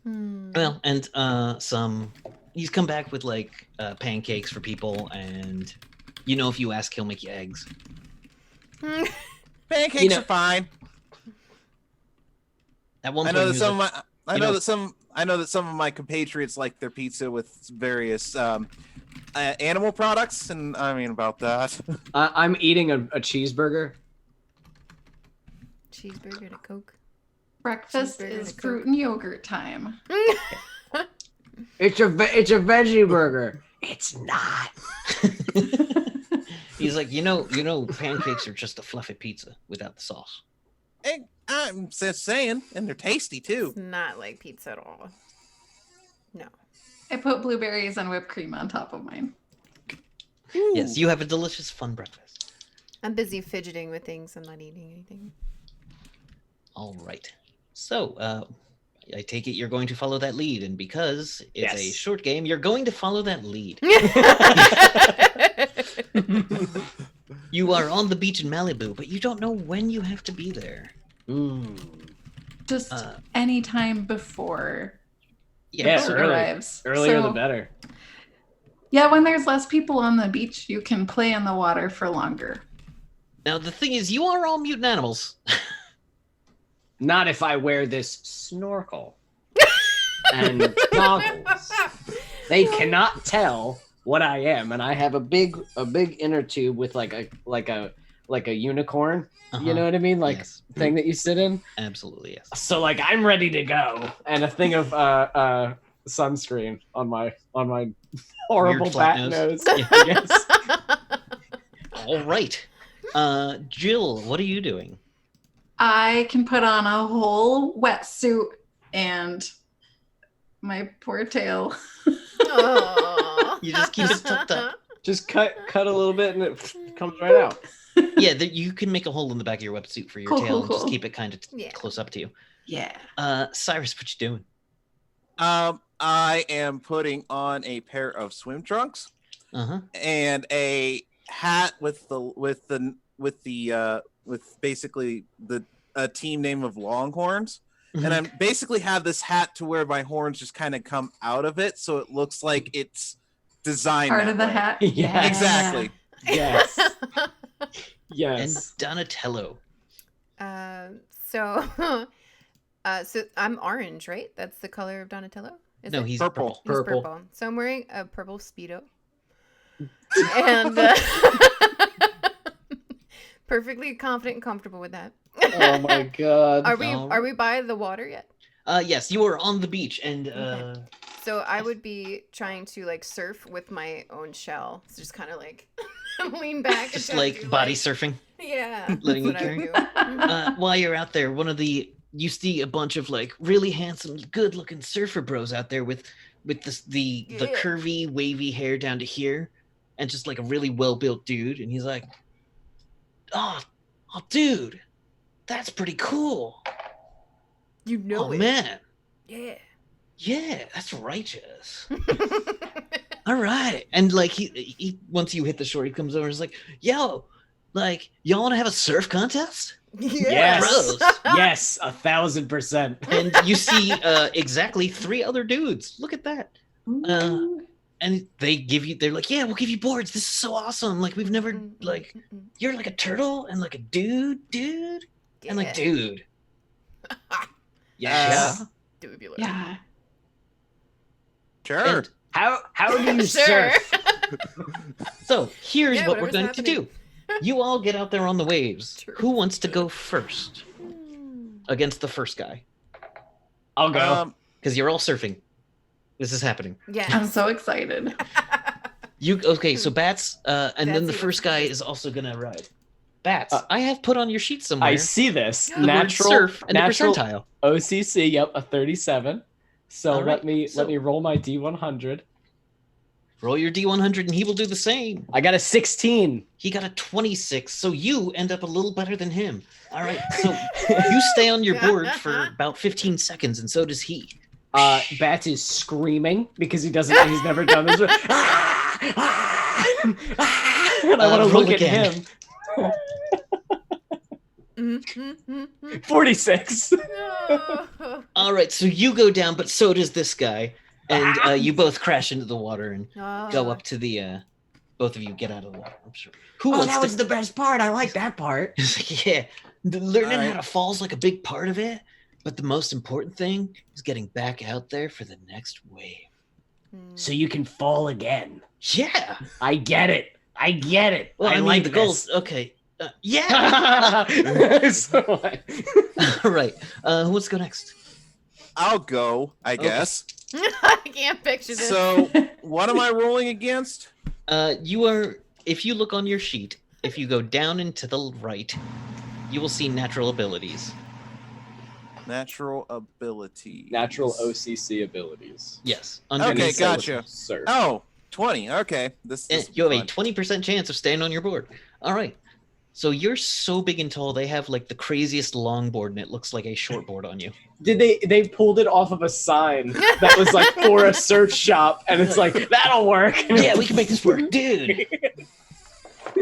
Well, and some. He's come back with like pancakes for people, and if you ask, he'll make you eggs. Pancakes are fine. At one I point, know he that was some like, of my I know that some of my compatriots like their pizza with various animal products, and I mean about that. I'm eating a cheeseburger. Cheeseburger to Coke. Breakfast Cheeseburger is to fruit Coke. and yogurt time. It's a veggie burger. It's not. he's like, pancakes are just a fluffy pizza without the sauce. Hey, I'm just saying, and they're tasty too. It's not like pizza at all. No. I put blueberries and whipped cream on top of mine. Yes, you have a delicious, fun breakfast. I'm busy fidgeting with things. I'm not eating anything. All right. So, I take it you're going to follow that lead, and because it's a Yes. short game, you're going to follow that lead. You are on the beach in Malibu, but you don't know when you have to be there. Just Uh, any time before Yeah, the boat early. arrives. Earlier the So, better. yeah, when there's less people on the beach, you can play in the water for longer. Now, the thing is, you are all mutant animals. Not if I wear this snorkel and goggles. They cannot tell what I am, and I have a big inner tube with like a unicorn. You know what I mean? Like Yes. thing that you sit in. Absolutely, yes. So like I'm ready to go, and a thing of sunscreen on my horrible Weird flat bat nose. nose. I guess. All right. Jill, what are you doing? I can put on a whole wetsuit and my poor tail. Aw. You just keep it tucked up. Just cut a little bit, and it comes right out. Yeah, you can make a hole in the back of your wetsuit for your Cool, tail cool, and just cool. keep it kind of Yeah. close up to you. Yeah. Cyrus, what you doing? I am putting on a pair of swim trunks Uh-huh. and a hat with basically the team name of Longhorns. Mhm. And I basically have this hat to where my horns just kind of come out of it, so it looks like it's designed Part that of the way. hat. Yeah. Exactly. Yes. And Yes. Donatello. So I'm orange, right? That's the color of Donatello? Is No, it? he's Purple. He's Purple. purple. So I'm wearing a purple Speedo. And perfectly confident and comfortable with that. Oh my god. Are we by the water yet? Yes, you are on the beach, and Okay. So I would be trying to like surf with my own shell. So just kind of like lean back. just and try to like do, body surfing. Yeah. letting that's you what I would do. While you're out there, you see a bunch of like really handsome, good-looking surfer bros out there with the Yeah. curvy, wavy hair down to here, and just like a really well-built dude, and he's like, "Oh, Oh, dude, that's pretty cool. You know Oh it. man, Yeah. yeah, that's righteous. All right, and like he once you hit the shore, he comes over and is like, "Yo, like y'all want to have a surf contest?" Yes. Gross. Yes, 1,000%. And you see exactly 3 other dudes. Look at that. Ooh. And they're like, "Yeah, we'll give you boards. This is so awesome. Like we've never like you're like a turtle and like a dude, and like dude." Yeah. Dubular. Yeah. Sure. And How do you Sure. surf? so here's Yeah, what we're whatever's going happening. to do. You all get out there on the waves. True. Who wants to go first against the first guy? I'll go. Because you're all surfing. This is happening. Yeah. I'm so excited. So Bats, and then Bats the even first guy first. is also gonna ride. Bats, Uh, I have put on your sheet somewhere I see this. the word Natural surf and natural the percentile. OCC, yep, a 37. So All right, let me roll my D100. Roll your D100 and he will do the same. I got a 16. He got a 26, so you end up a little better than him. All right, so you stay on your board for about 15 seconds, and so does he. Bats is screaming because he's never done this. And I want to roll look again. at him. 46. No. All right, so you go down, but so does this guy, and you both crash into the water and go up to the. Both of you get out of the water. I'm sure. Who wants that to? was the best part. I like that part. Yeah, learning All right. how to fall is like a big part of it, but the most important thing is getting back out there for the next wave. So you can fall again. Yeah. I get it. Well, I mean, like the this. goals. Okay. Yeah. So, All right. Who wants to go next? I'll go, I Okay. guess. I can't picture this. So, what am I rolling against? You are. If you look on your sheet, if you go down and to the right, you will see natural abilities. Natural ability. Natural OCC abilities. Yes. Okay, Underneath that was- gotcha. Surf. Oh, 20. Okay. This And is you have a fun. 20% chance of staying on your board. All right. So you're so big and tall, they have like the craziest longboard, and it looks like a shortboard on you. Did they pulled it off of a sign that was like for a surf shop, and it's like that'll work. Yeah, we can make this work, dude.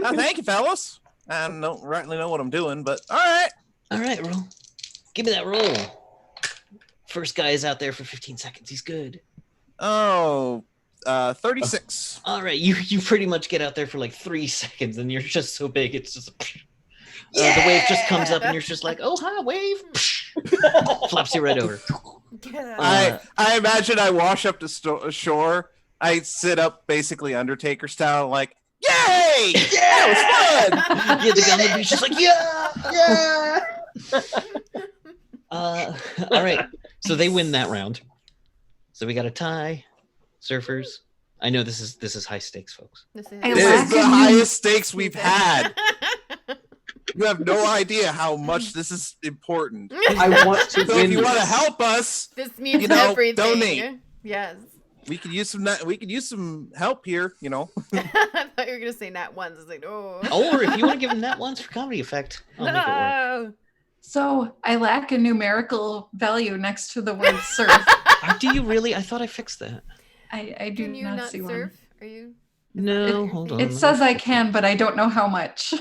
Oh, thank you, fellas. I don't rightly know what I'm doing, but all right. All right, roll. Give me that roll. First guy is out there for 15 seconds. He's good. Oh, 36. All right, you pretty much get out there for like 3 seconds, and you're just so big, it's just the wave just comes up, and you're just like, oh, hi, wave. Flaps you right over. Yeah. I imagine I wash up to shore. I sit up basically Undertaker style, like, yay! Yeah, it was fun! Yeah, the guy on the beach just like, yeah, yeah. All right, so they win that round. So we got a tie. Surfers. I know this is high stakes, folks. This is I This is lack the a new- highest stakes we've had. You have no idea how much this is important. I want to So win. if you want to this. help us, This means You know, everything. donate. Yes. we could use some help here. You know. I thought you were gonna say nat ones. I was like, oh. Or if you want to give them that once for comedy effect, I'll make it work. No. So I lack a numerical value next to the word surf. Do you really? I thought I fixed that. I do Can you not not see surf? one. Are you? No, hold on. It says I can, but I don't know how much.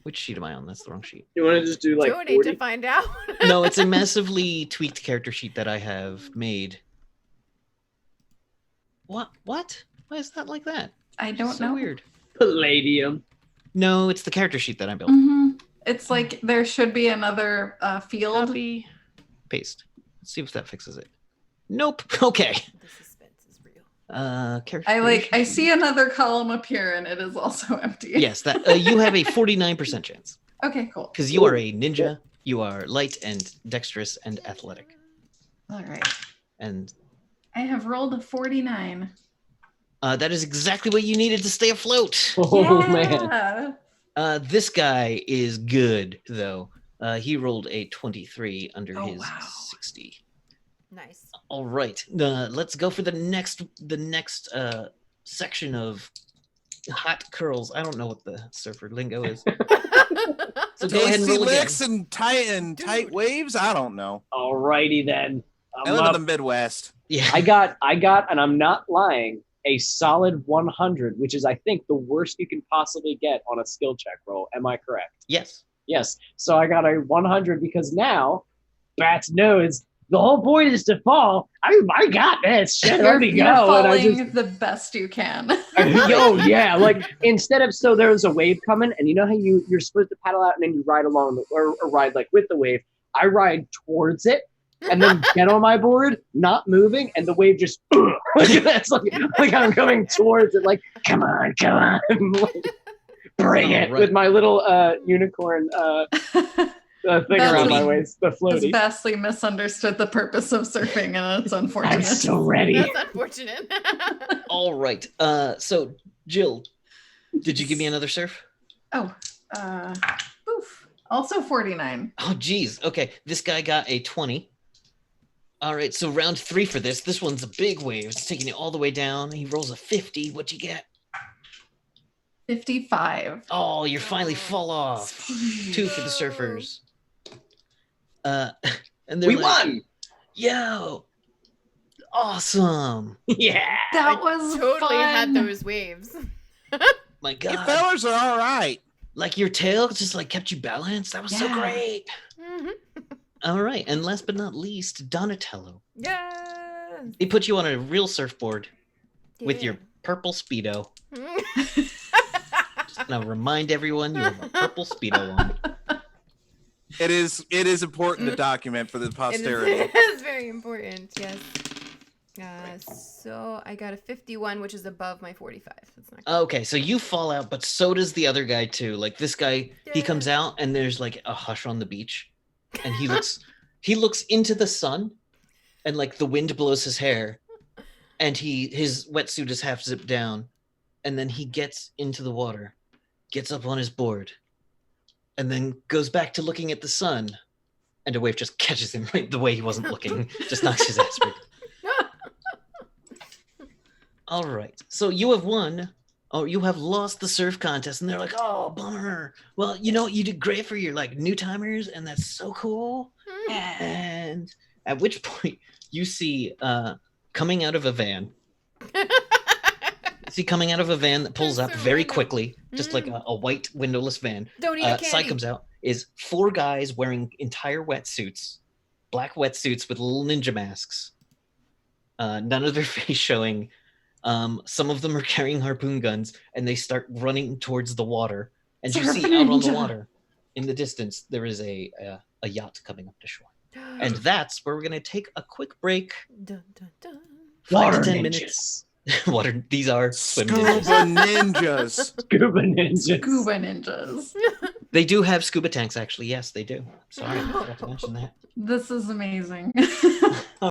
Which sheet am I on? That's the wrong sheet. You want to just do like Donate 40? to find out. No, it's a massively tweaked character sheet that I have made. What? What? Why is that like that? I don't so know. weird. Palladium. No, it's the character sheet that I built. It's like there should be another field. Copy, paste. Let's see if that fixes it. Nope. Okay. The suspense is real. Character. I creation. see another column appear and it is also empty. Yes, that you have a 49% chance Okay, cool. because you are a ninja. You are light and dexterous and athletic, All right. and I have rolled a 49. that is exactly what you needed to stay afloat. Oh man. Yeah. This guy is good though. He rolled a 23 under Oh, his wow. 60. Nice. All right, let's go for the next section of hot curls. I don't know what the surfer lingo is. So go ahead and Tasty roll again. licks and tight waves. I don't know. Alrighty then. I live in the Midwest. Yeah. I got, and I'm not lying, a solid 100, which is, I think, the worst you can possibly get on a skill check roll. Am I correct? Yes. Yes. So I got a 100 because now Bats knows the whole point is to fall. I got this. Shit, let me You're go. falling And I just, the best you can. oh yeah, like instead of, so there was a wave coming, and you know how you're supposed to paddle out and then you ride along or ride like with the wave. I ride towards it and then get on my board, not moving, and the wave just that's like I'm coming towards it, like come on, like, bring it with my little unicorn thing around my waist, the Has floaty. vastly misunderstood the purpose of surfing, and it's unfortunate. I'm so ready. That's unfortunate. All right. So Jill, did you give me another surf? Oh, oof. Also 49. Oh, geez. Okay. This guy got a 20. All right. So round 3 for this. This one's a big wave. It's taking it all the way down. He rolls a 50. What'd you get? 55. Oh, you finally fall off. 2 for the surfers. And We like, won. Yo, awesome. Yeah. That was Totally fun. had those waves. My You God. fellas are all right. Like your tail just like kept you balanced. That was so Yeah. great. Mhm. All right. And last but not least, Donatello. Yeah. They put you on a real surfboard with your purple Speedo. Just gonna remind everyone you have a purple Speedo on. It is important to document for the posterity. It is very important, yes. So I got a 51, which is above my 45. That's not good. Okay, so you fall out, but so does the other guy too. Like this guy, he comes out and there's like a hush on the beach, and he looks into the sun, and like the wind blows his hair, and his wetsuit is half zipped down, and then he gets into the water, gets up on his board, and then goes back to looking at the sun, and a wave just catches him right the way he wasn't looking, just knocks his ass right. All right, so you have won, or you have lost the surf contest, and they're like, "Oh, bummer." Well, you know, you did great for your like new timers, and that's so cool. And at which point you see coming out of a van. Coming out of a van that pulls up That's so very random. quickly, just like a white windowless van. Don't eat a Side candy. comes out is 4 guys wearing entire wetsuits, black wetsuits with little ninja masks. None of their face showing. Some of them are carrying harpoon guns, and they start running towards the water. And you see out on the water, in the distance, there is a yacht coming up to shore. And that's where we're gonna take a quick break. Dun, dun, dun. 5 to Water 10 ninjas. minutes. Water. These are swim Scuba ninjas. ninjas. Scuba ninjas. Scuba ninjas. They do have scuba tanks, actually. Yes, they do. Sorry, I forgot to mention that. This is amazing.